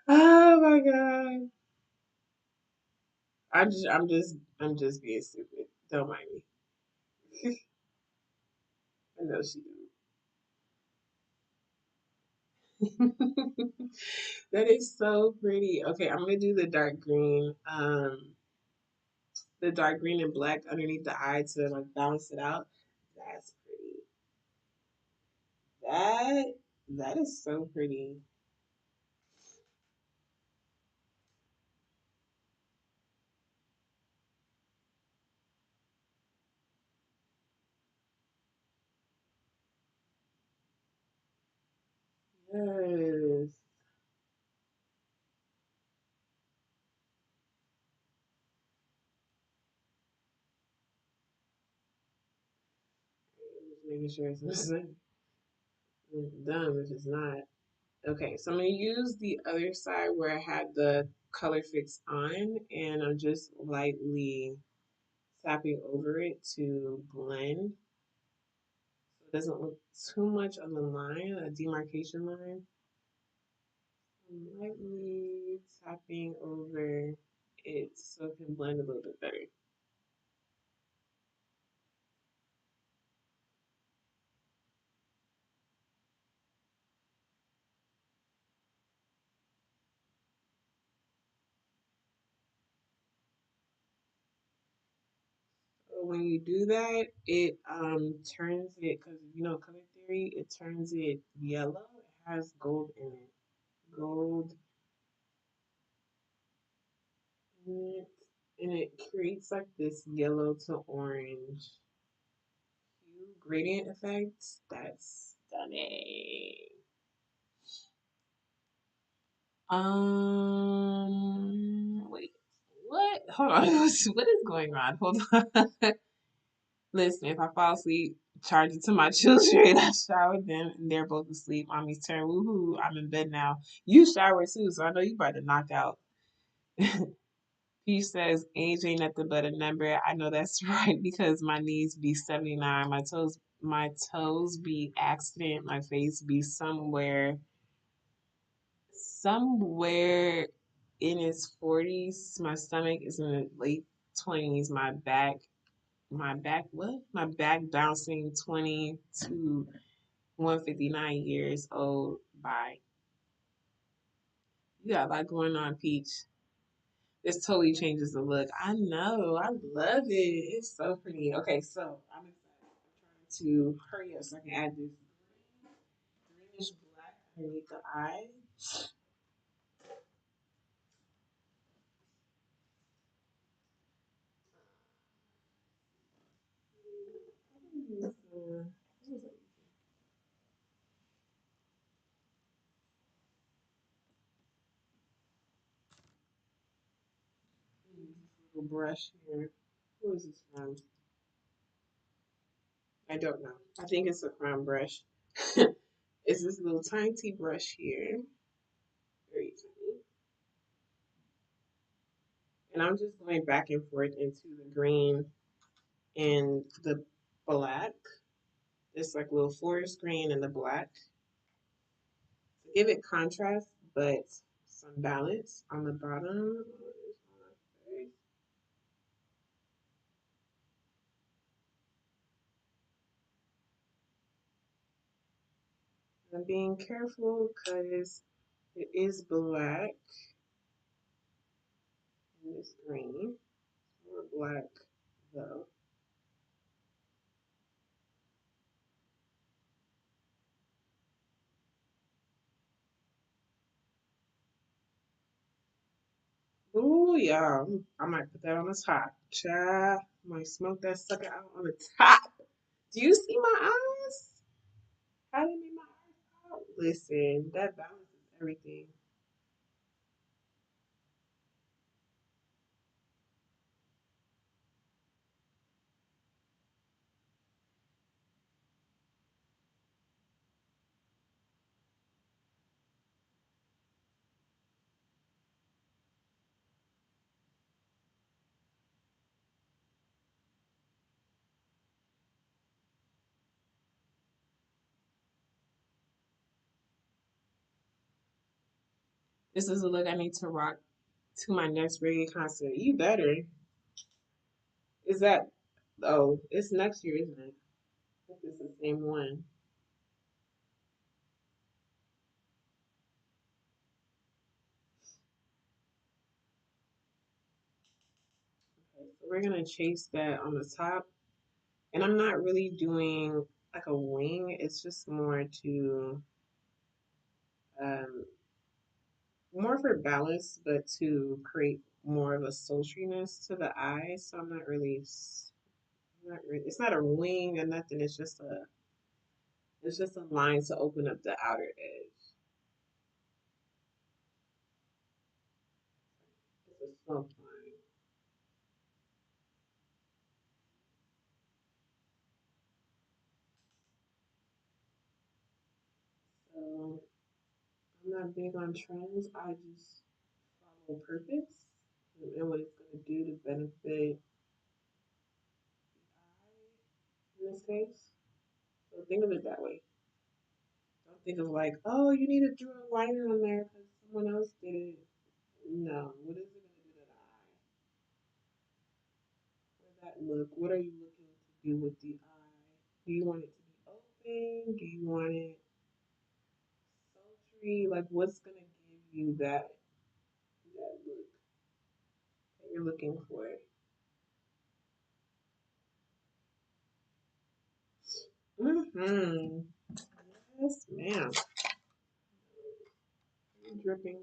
Oh my god. I'm just being stupid. Don't mind me. I know she do. That is so pretty. Okay, I'm gonna do the dark green and black underneath the eye to like balance it out. That's pretty. That that is so pretty. Yes. Just making sure it's done if it's not. Okay, so I'm gonna use the other side where I had the color fix on, and I'm just lightly tapping over it to blend. So it doesn't look too much on the line, a demarcation line. I'm lightly tapping over it so it can blend a little bit better. So when you do that, it turns it, because you know color theory, it turns it yellow. It has gold in it. Gold in it. And it creates like this yellow to orange hue gradient effect. That's stunning. Wait, what? Hold on. What is going on? Hold on. Listen, if I fall asleep, charge it to my children. I showered them, and they're both asleep. Mommy's turn. Woohoo! I'm in bed now. You showered too, so I know you about to knock out. He says age ain't nothing but a number. I know that's right because my knees be 79. My toes be accident. My face be somewhere in its 40s. My stomach is in the late 20s. My back bouncing 20 to 159 years old. Bye. You got a lot going on, Peach. This totally changes the look. I know. I love it. It's so pretty. Okay, so I'm excited. I'm trying to hurry up so I can add this greenish black underneath the eye. What is it? This little brush here. Who is this from? I don't know. I think it's a crown brush. It's this little tiny brush here. Very tiny. And I'm just going back and forth into the green and the black. It's like a little forest green and the black to give it contrast, but some balance on the bottom. I'm being careful because it is black and it's green. More black though. Ooh, yeah. I might put that on the top. Cha. Might smoke that sucker out on the top. Do you see my eyes? How do you make my eyes out? Listen, that balances everything. This is a look I need to rock to my next reggae concert. You better. Is that? Oh, it's next year, isn't it? I think it's the same one. Okay, so we're gonna chase that on the top, and I'm not really doing like a wing. It's just um, more for balance, but to create more of a sultriness to the eye. So I'm not really, not really. It's not a wing or nothing. It's just a line to open up the outer edge. It's a slump line. So I'm not big on trends. I just follow purpose and what it's going to do to benefit the eye in this case. So think of it that way. Don't think of like, oh, you need to draw a liner on there because someone else did it. No, what is it going to do to the eye? For that look, what are you looking to do with the eye? Do you want it to be open? Do you want it sultry? Like, what's going to give you that look that you're looking for? Mm-hmm. Yes, ma'am. Dripping.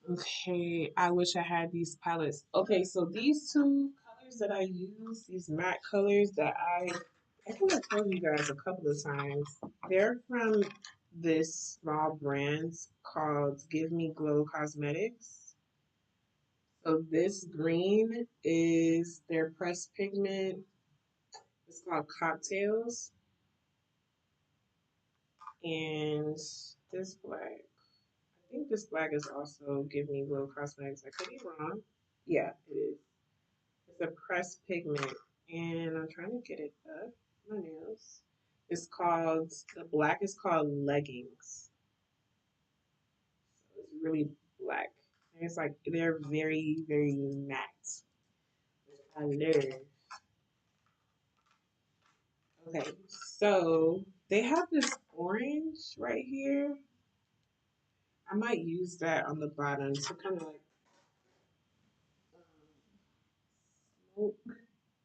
Okay, I wish I had these palettes. Okay, so these two colors that I use, these matte colors that I think I told you guys a couple of times. They're from this small brand called Give Me Glow Cosmetics. So this green is their pressed pigment. It's called Cocktails. And this black. think this black is also Give Me Glow Cosmetics. I could be wrong. Yeah, it is. It's a pressed pigment, and I'm trying to get it up. My nails. It's called the black is called Leggings. So it's really black. And it's like they're very matte. I love. Okay, so they have this orange right here. I might use that on the bottom to kind of like smoke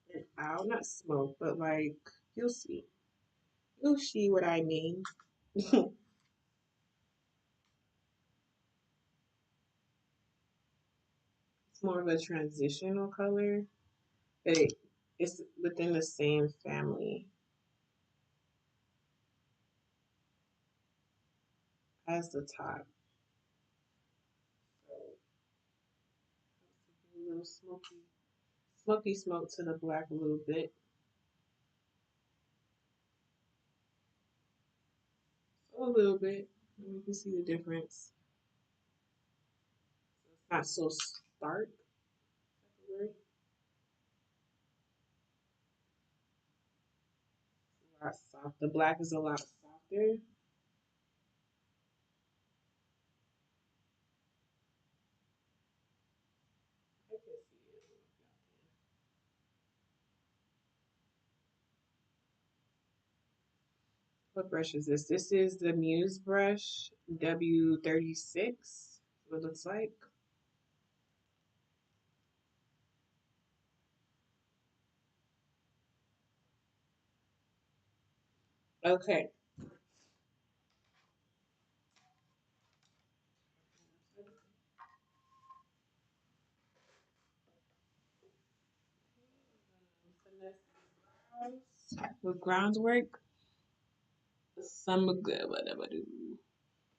it out. Not smoke, but like you'll see. You'll see what I mean. It's more of a transitional color, but it's within the same family as the top. So a little smoky smoke to the black a little bit. So a little bit. And you can see the difference. It's not so stark. A lot soft. The black is a lot softer. I can see it. What brush is this? This is the Muse brush W36. What it looks like. Okay. With groundwork, some good whatever.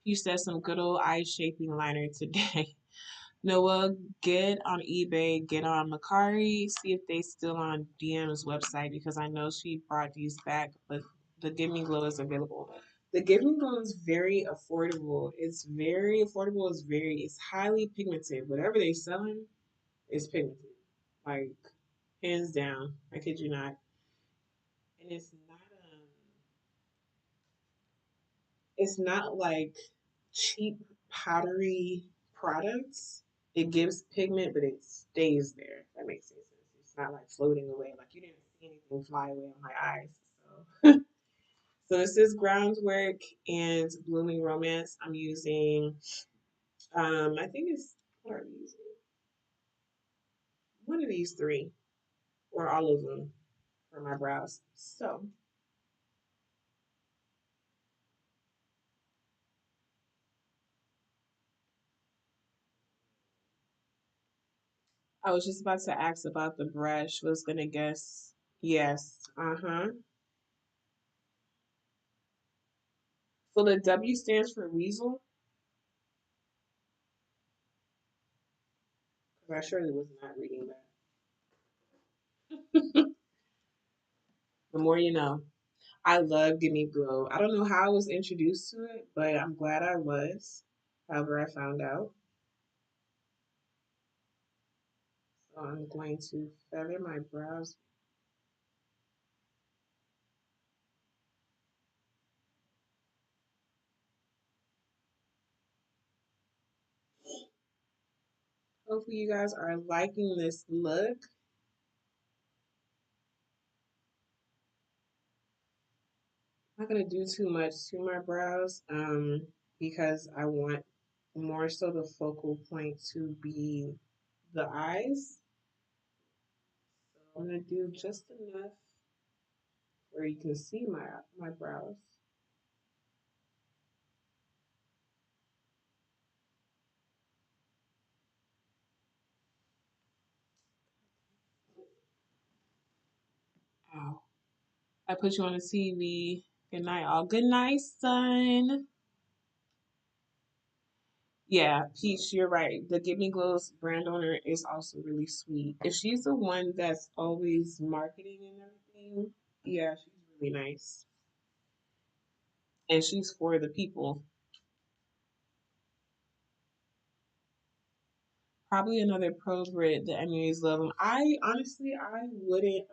You said some good old eye shaping liner today. Noah, get on eBay, get on Macari, see if they still on DM's website because I know she brought these back, but the Give Me Glow is available. The Give Me Glow is very affordable. It's very affordable. It's highly pigmented. Whatever they selling is pigmented. Like hands down. I kid you not. And it's not like cheap powdery products. It gives pigment, but it stays there. If that makes any sense. It's not like floating away. Like you didn't see anything fly away on my eyes. So, so this is Groundwork and Blooming Romance. I'm using, I think it's what are we using? One of these three, or all of them, for my brows. So I was just about to ask about the brush. Was gonna guess yes. Uh-huh. So the W stands for weasel, because I surely was not reading that. The more you know. I love Give Me Glow. I don't know how I was introduced to it, but I'm glad I was. However, I found out. So I'm going to feather my brows. Hopefully, you guys are liking this look. I'm not gonna do too much to my brows, because I want more so the focal point to be the eyes. So I'm gonna do just enough where you can see my brows. Ow. I put you on the TV. Good night, all. Good night, son. Yeah, Peach, you're right. The Give Me Glow's brand owner is also really sweet. If she's the one that's always marketing and everything, yeah, she's really nice. And she's for the people. Probably another pro Brit. The Emmys love them. I honestly, I wouldn't.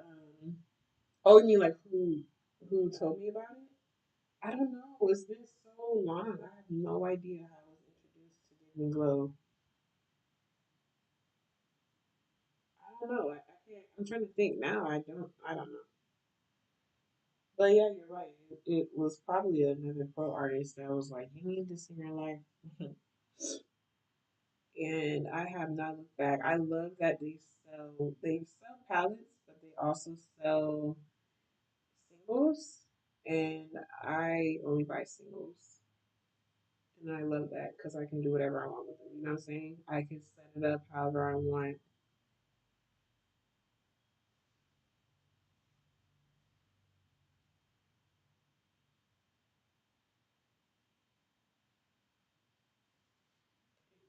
Oh, you mean like who told me about it? I don't know. It's been so long. I have no idea how I was introduced to Disney Glow. I don't know. I can't. I'm trying to think now. I don't know. But yeah, you're right. It was probably another pro artist that was like, "You need this in your life," and I have not looked back. I love that they sell palettes, but they also sell singles, and I only buy singles. And I love that because I can do whatever I want with them. You know what I'm saying? I can set it up however I want.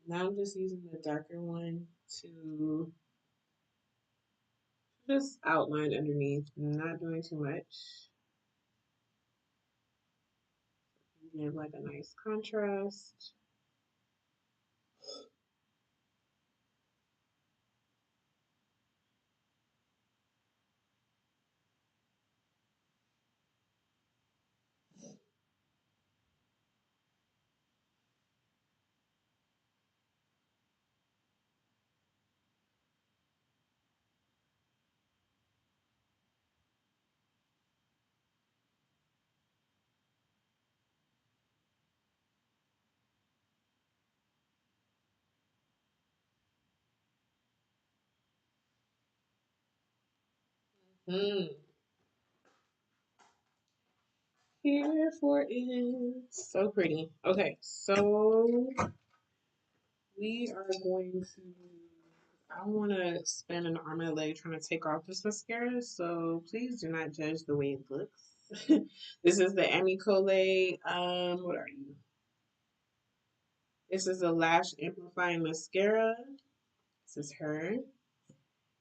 Now I'm just using the darker one to just outline underneath. Not doing too much. Give like a nice contrast. Mm. Here for it. So pretty. Okay, so we are going to. I don't want to spend an arm and a leg trying to take off this mascara, so please do not judge the way it looks. This is the Emmy Collet. What are you? This is a lash amplifying mascara. This is her,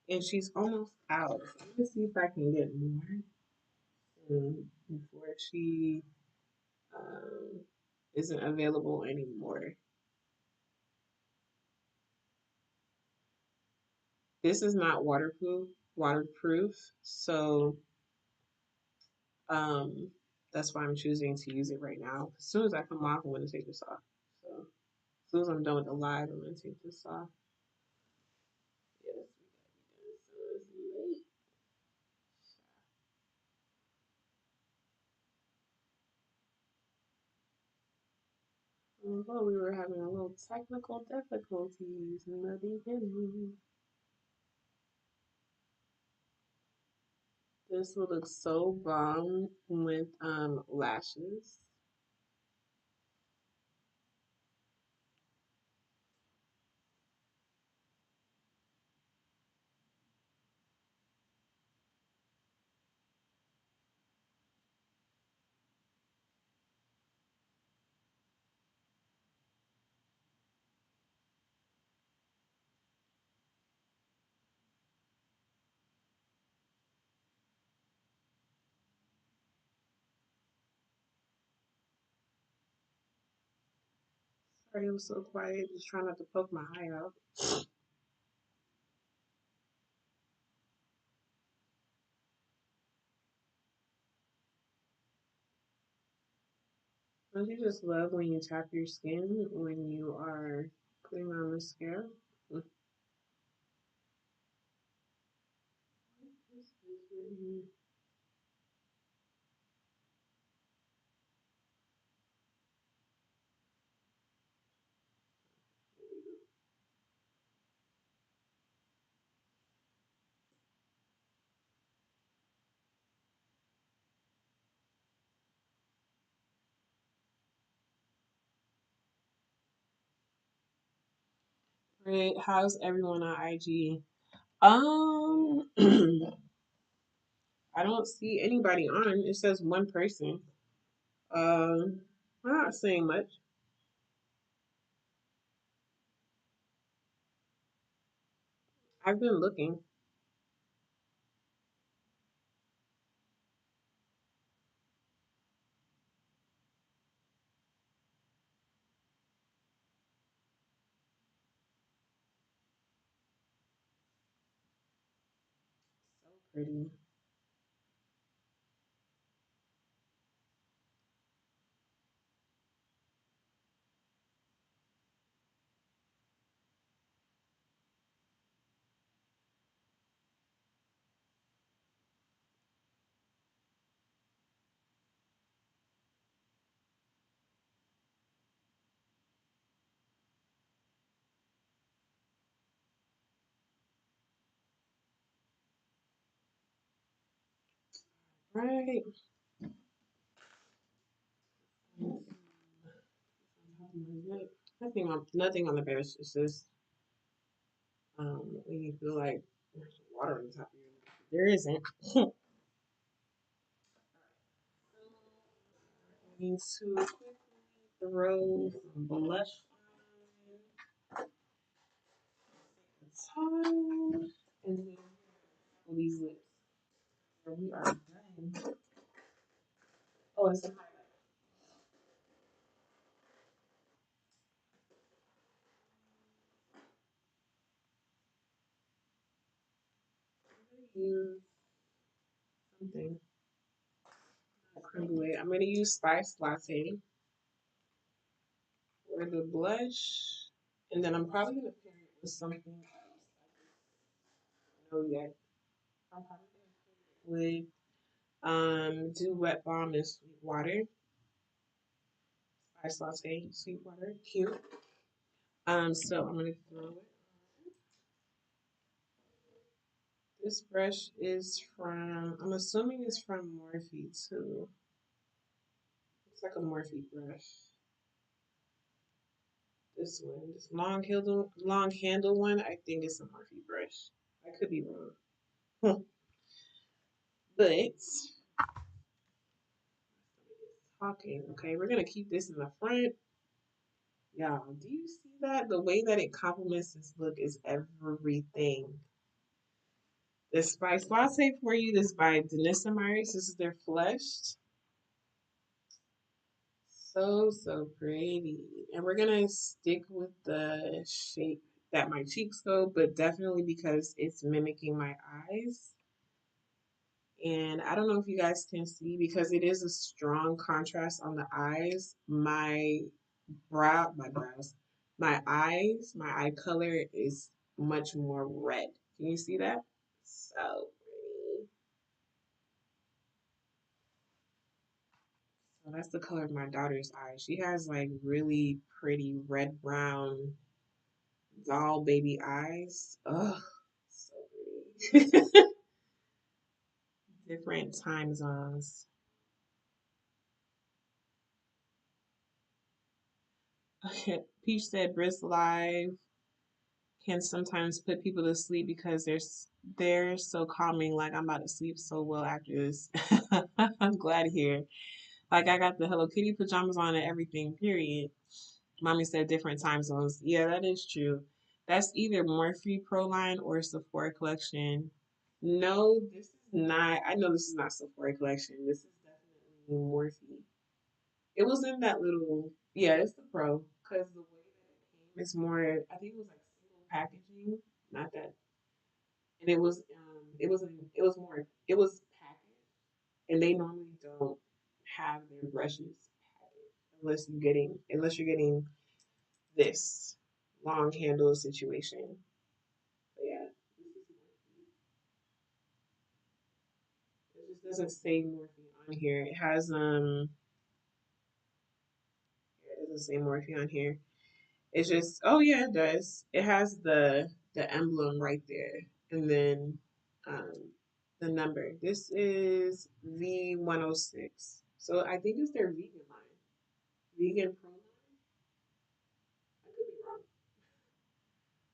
and she's almost out. So I'm gonna see if I can get more before she um, isn't available anymore. This is not waterproof, so um, that's why I'm choosing to use it right now. As soon as I come off, I'm gonna take this off. So as soon as I'm done with the live, I'm gonna take this off. Yes, we gotta be done. So it's late. Although we were having a little technical difficulties in the beginning. This will look so bomb with lashes. Sorry, I'm so quiet, just trying not to poke my eye out. Don't you just love when you tap your skin when you are putting on mascara? Great. How's everyone on IG? I don't see anybody on. It says one person. I'm not saying much. I've been looking. pretty. Right. Nothing on the base. It's just when you feel like there's water on the top of your neck. There isn't. Need to quickly throw some blush on the top and then for these lips. So we are done. Oh, and some highlight. I'm gonna use something. Creme brulee. I'm gonna use Spice Latte for the blush, and then I'm probably gonna pair it with something else. I don't know yet. I'm probably gonna pair it with do wet balm and sweet water. Spice Latte, sweet water, cute. So I'm gonna throw it. This brush is from, I'm assuming it's from Morphe too. It's like a Morphe brush. This one, this long handle one, I think it's a Morphe brush. I could be wrong. But talking, okay, we're gonna keep this in the front. Y'all, do you see that? The way that it complements this look is everything. The Spice Latte for you, this is by Denissa Myers. This is their Flushed. So, so pretty. And we're gonna stick with the shape that my cheeks go, but definitely because it's mimicking my eyes. And I don't know if you guys can see because it is a strong contrast on the eyes. My eyes, my eye color is much more red. Can you see that? So pretty. So that's the color of my daughter's eyes. She has like really pretty red brown doll baby eyes. Ugh, so pretty. Different time zones. Peach said Brisk Live can sometimes put people to sleep because they're so calming. Like I'm about to sleep so well after this. I'm glad to hear. Like I got the Hello Kitty pajamas on and everything. Period. Mommy said different time zones. Yeah, that is true. That's either Morphe Pro line or Sephora collection. No, this is not. I know this is not Sephora collection. This is definitely Morphe. It was in that little. Yeah, it's the Pro because the way that it came is more. I think it was like single packaging, not that. And it was more. It was packaged, and they normally don't have their brushes packaged unless you're getting this long handle situation. But yeah, it just doesn't say Morphe on here. It doesn't say Morphe on here. It's just oh yeah, it does. It has the emblem right there, and then um the number. This is V106. So I think it's their vegan line. Vegan pro line.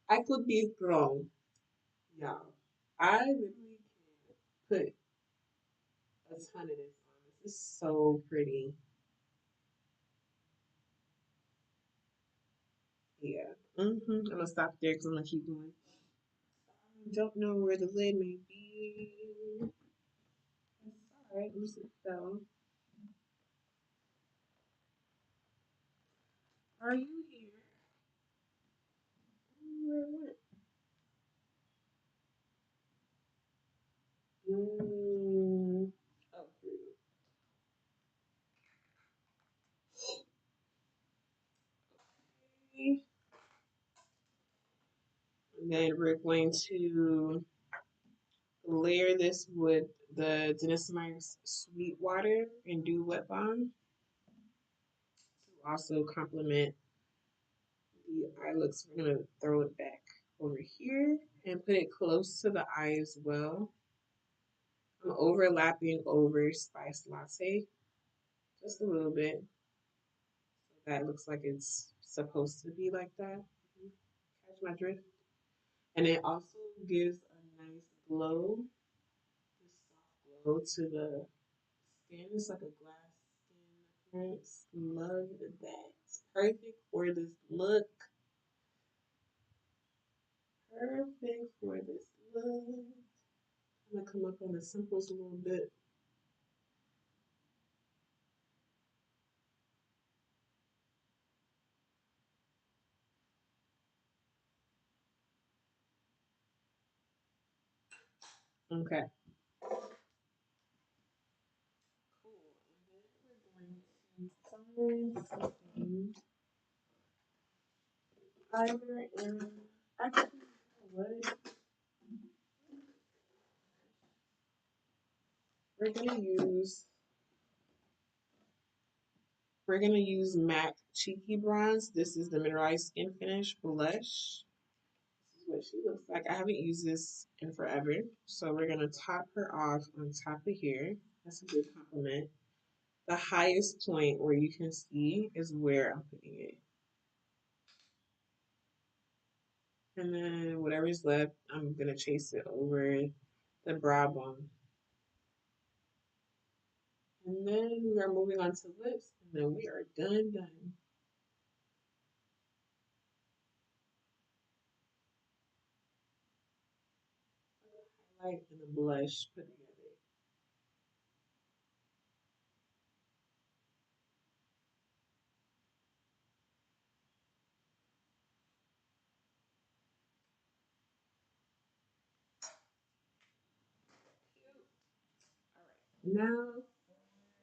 I could be wrong. Y'all. I literally can put a ton of this on. This is so pretty. Yeah. I'm gonna stop there because I'm gonna keep going. I don't know where the lid may be. It's alright. Let me sit down. Are you here? Where went? then we're going to layer this with the Denise Sweet Water and Dew Wet Balm to also complement the eye looks. We're gonna throw it back over here and put it close to the eye as well. I'm overlapping over Spice Latte just a little bit. So that looks like it's supposed to be like that. Catch my drift. And it also gives a nice glow, this soft glow to the skin. It's like a glass skin appearance. Love that. Perfect for this look. Perfect for this look. I'm gonna come up on the simples a little bit. Okay. Cool. And then we're going to find something either in actually what we're gonna use we're gonna use MAC Cheeky Bronze. This is the Mineralized Skin Finish Blush. This is what she looks like. I haven't used this in forever. So we're gonna top her off on top of here. That's a good compliment. The highest point where you can see is where I'm putting it. And then whatever's left, I'm gonna chase it over the brow bone. And then we are moving on to lips, and then we are done. Highlight and a blush put together.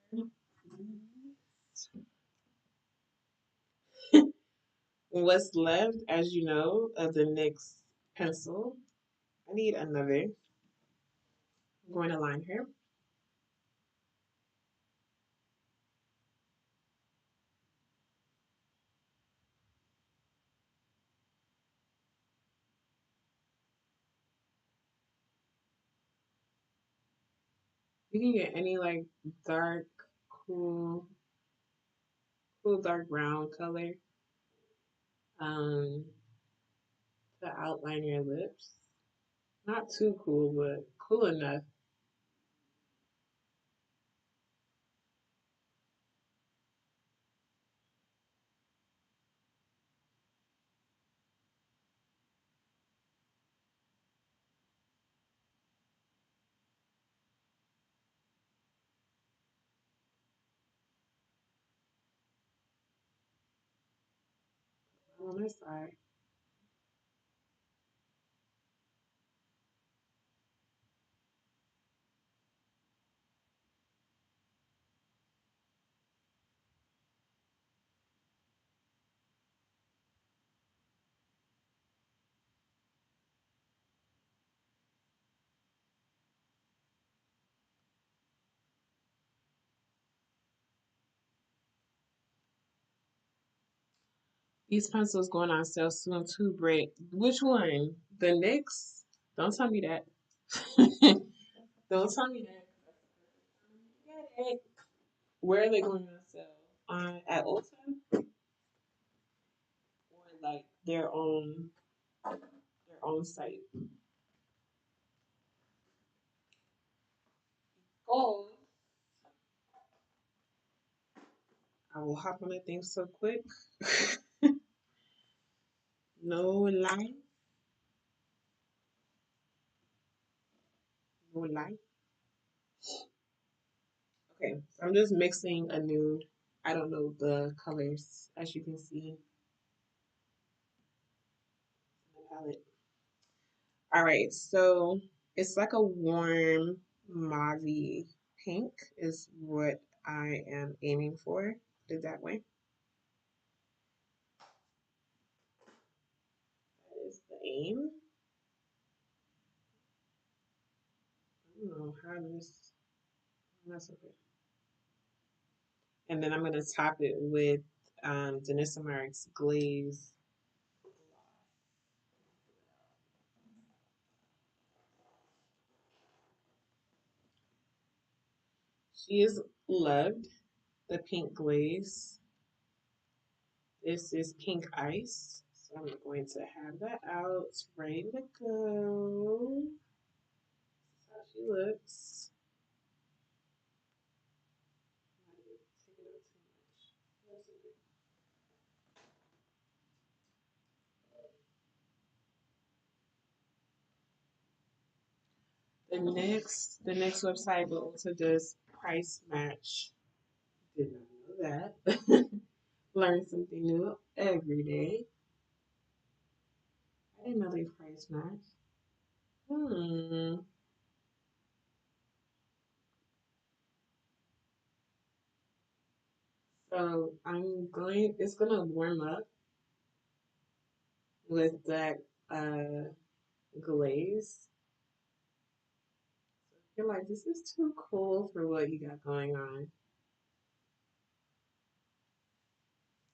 Cute. All right. Now, what's left, as you know, of the NYX pencil? I need another. I'm going to line her. You can get any like dark, cool, cool dark brown color um, to outline your lips. Not too cool, but cool enough. On this side. These pencils going on sale soon too, Britt. Which one? The NYX? Don't tell me that. Don't tell me that. Get it. Where are they going on sale? At Ulta or like their own site? Oh, I will hop on the thing so quick. No lie, no lie. Okay, so I'm just mixing a new. I don't know the colors as you can see in the palette. All right, so it's like a warm mauve pink is what I am aiming for. Put it that way. That is the aim. part of this. That's okay. And then I'm gonna top it with Denisomaric's glaze. She is loved the pink glaze. This is pink ice. So I'm going to have that out, ready to go. That's how she looks. The next website will also does price match. Did not know that. Learn something new every day. I didn't know they price match. Hmm. So it's gonna warm up with that glaze. I feel like this is too cool for what you got going on.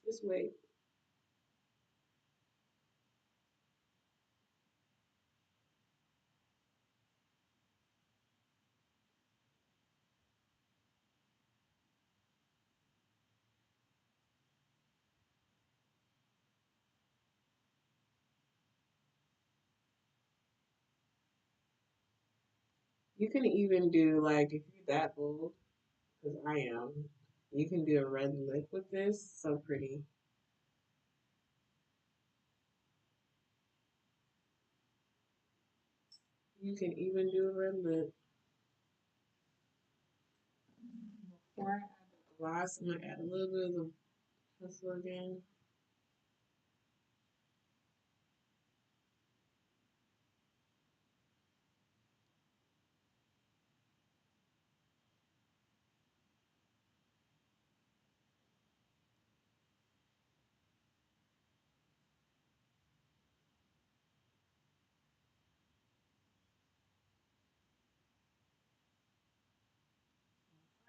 Just wait. You can even do like if you're that bold, because I am, you can do a red lip with this. So pretty. You can even do a red lip. Before I add the gloss, I'm gonna add a little bit of the pencil again.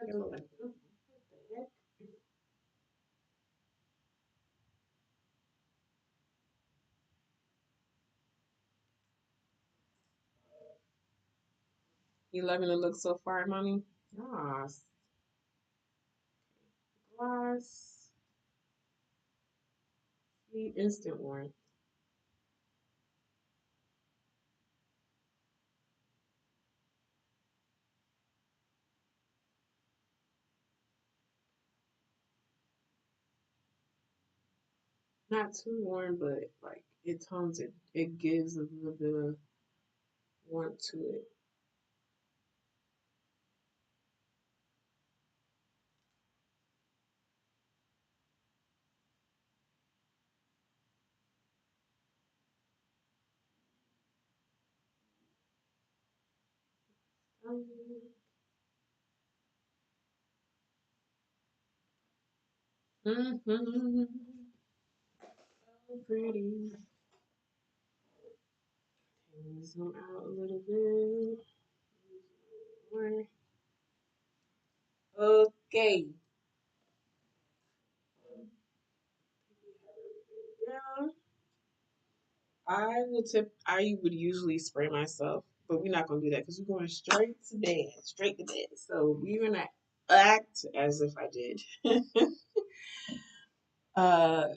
I go like, oh, what the heck? You loving the look so far, mommy? Gloss, gloss, see, instant warmth. Not too warm, but like it tones it. It gives a little bit of warmth to it. Um, mhm. So pretty. Can we zoom out a little bit? More. Okay. Now, I would usually spray myself, but we're not gonna do that because we're going straight to bed. So we're gonna act as if I did. uh,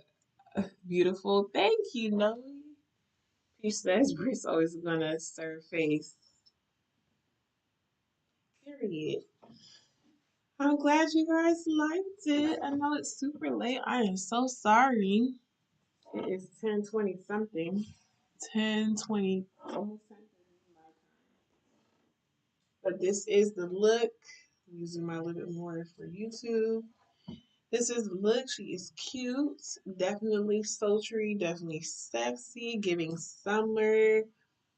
beautiful. Thank you, Noe. Peach says Grace always gonna serve face. Period. I'm glad you guys liked it. I know it's super late. I am so sorry. It is 10:20 something. 10:20, almost 10:30 my time. But this is the look. I'm using my little bit more for YouTube. This is the look. She is cute, definitely sultry, definitely sexy, giving summer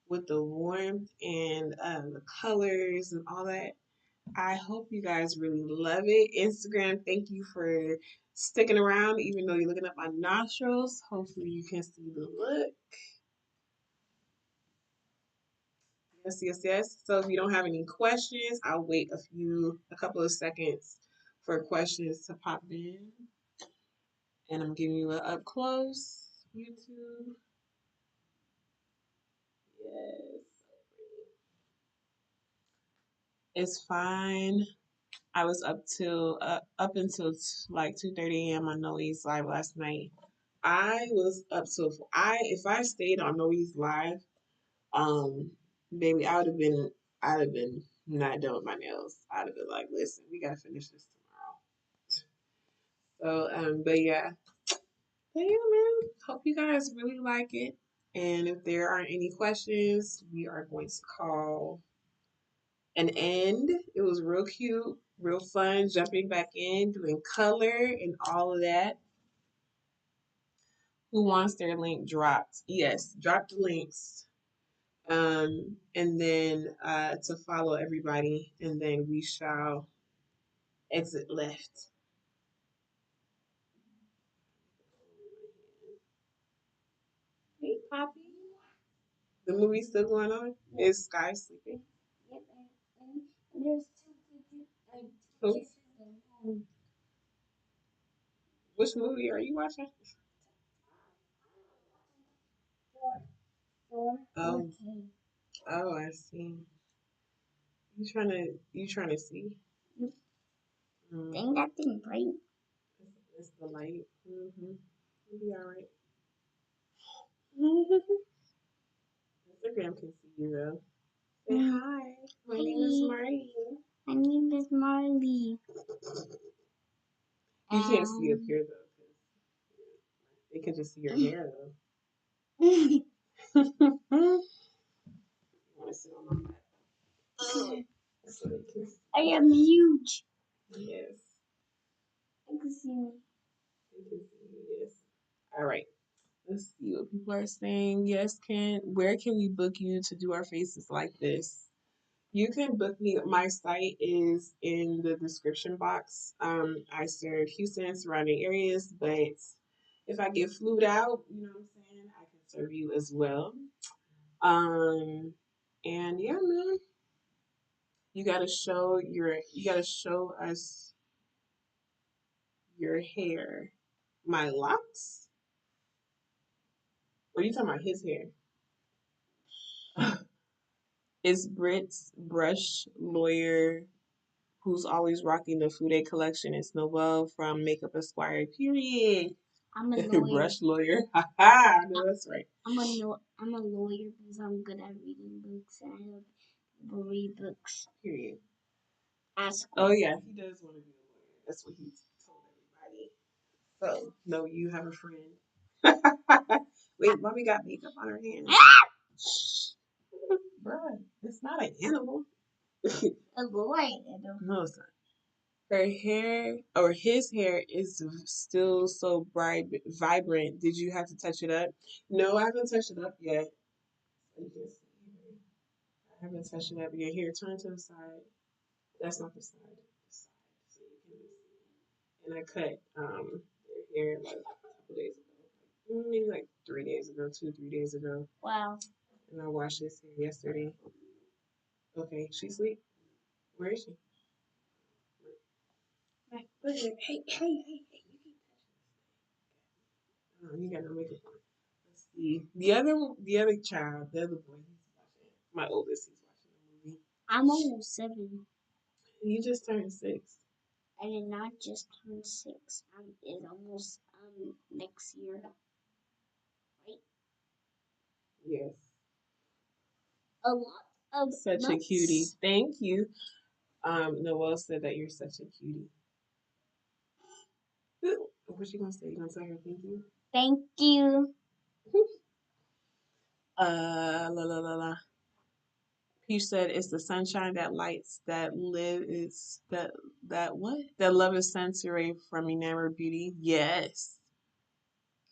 with the warmth and the colors and all that. I hope you guys really love it. Instagram, thank you for sticking around, even though you're looking at my nostrils. Hopefully, you can see the look. Yes, yes, yes. So if you don't have any questions, I'll wait a couple of seconds for questions to pop in. And I'm giving you an up close, YouTube. Yes. It's fine. I was up until like 2:30 a.m. on Noe's live last night. I was up till I if I stayed on Noe's live, baby, I'd have been not done with my nails. I'd have been like, listen, we gotta finish this tomorrow. So but yeah, man. Hope you guys really like it. And if there aren't any questions, we are going to call an end. It was real cute, real fun, jumping back in, doing color and all of that. Who wants their link dropped? Yes, drop the links. And then to follow everybody, and then we shall exit left. Hey, Poppy. The movie's still going on? Is Sky sleeping? Who? Which movie are you watching? Oh, oh, I see. You trying to see? Dang, that thing bright. It's the light. Mm-hmm. You'll be all right. Instagram can see you though. Say hi. My name is Marley. My name is Marley. You can't see up here though, 'cause they can just see your hair though. You want to sit on my lap? So they can see. I am huge. Yes. They can see me. They can see me. Yes. All right. Let's see what people are saying. Yes, where can we book you to do our faces like this? You can book me. My site is in the description box. I serve Houston and surrounding areas, but if I get flued out, you know what I'm saying, I can serve you as well. And yeah, man, you gotta show us your hair. My locks? Or you talking about his hair? It's Brit's brush lawyer who's always rocking the Fude collection. It's Noel from Makeup Esquire, period. I'm a lawyer. Brush lawyer. Ha ha. No, that's right. I'm a lawyer because I'm good at reading books and I love to read books. Period. Ask. Oh yeah, he does want to be a lawyer. That's what he told everybody. So no, you have a friend. Wait, mommy got makeup on her hands. Bruh, it's not an animal. A boy. No, it's not. Her hair or his hair is still so bright, vibrant. Did you have to touch it up? No, I haven't touched it up yet. I haven't touched it up yet. Here, turn to the side. That's not the side. The side, so you can see. And I cut their hair like a couple days ago, maybe like 3 days ago, 2, 3 days ago. Wow. And I washed his hair yesterday. Okay, she sleep. Where is she? Right, look at it. Hey, hey, hey, hey. You got no makeup on. Let's see. The other child, the other boy, he's watching. My oldest, he's watching the movie. I'm almost 7. You just turned 6. I did not just turn 6. It's almost next year, right? Yes. A lot of such months. A cutie. Thank you. Noelle said that you're such a cutie. What's she gonna say? You gonna tell her thank you? Thank you. La la la la. Peach said it's the sunshine that lights that live is that what? That love is sensory from enamored beauty. Yes.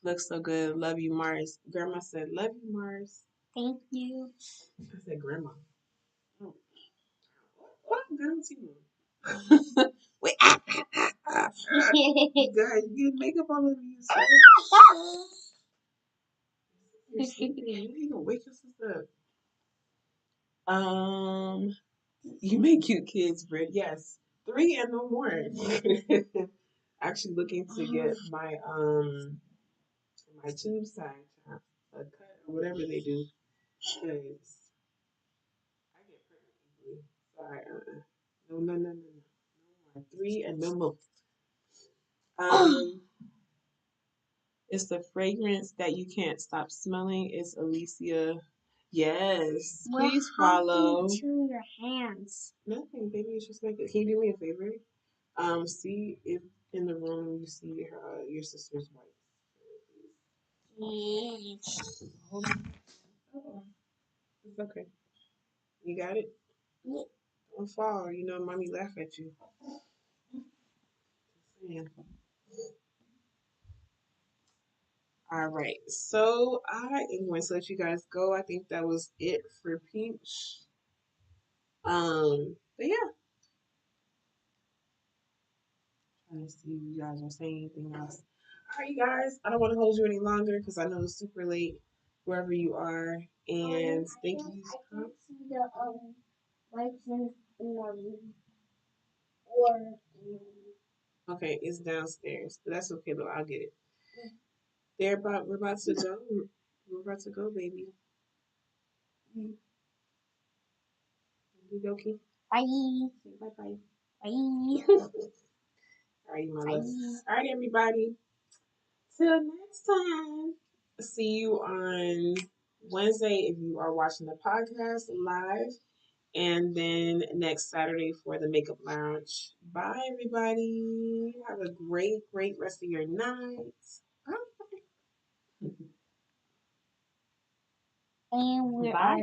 Looks so good. Love you, Mars. Grandma said, love you, Mars. Thank you. I said grandma. Oh. What? Grandma too. Wait. God, you get makeup all over you. You're sleeping. You gonna wake your sister up. Um, you make cute kids, Brit. Yes, 3 and no more. Actually, looking to get my tube side a cut or whatever they do. Because I get pregnant easily. So no. No more. 3 and no more. Um, it's the fragrance that you can't stop smelling. It's Alicia. Yes, please follow. To your hands. Nothing, baby. It's just like, can you do me a favor? See if in the room you see your sister's wife. Yes. Hold on. Oh, it's okay. You got it? Don't fall. You know, mommy laugh at you. Yeah. All right. So I am going to let you guys go. I think that was it for Peach. But yeah. Trying to see if you guys are saying anything else. All right, you guys. I don't want to hold you any longer because I know it's super late wherever you are. And thank you. I can't see the lights in the room or. Okay, it's downstairs, but that's okay though. I'll get it. We're about to go. We're about to go, baby. Okay. Bye. Bye bye. Bye. All right, my love. All right, everybody. Till next time. See you on Wednesday if you are watching the podcast live, and then next Saturday for the makeup lounge. Bye, everybody. Have a great rest of your night. Bye. And we are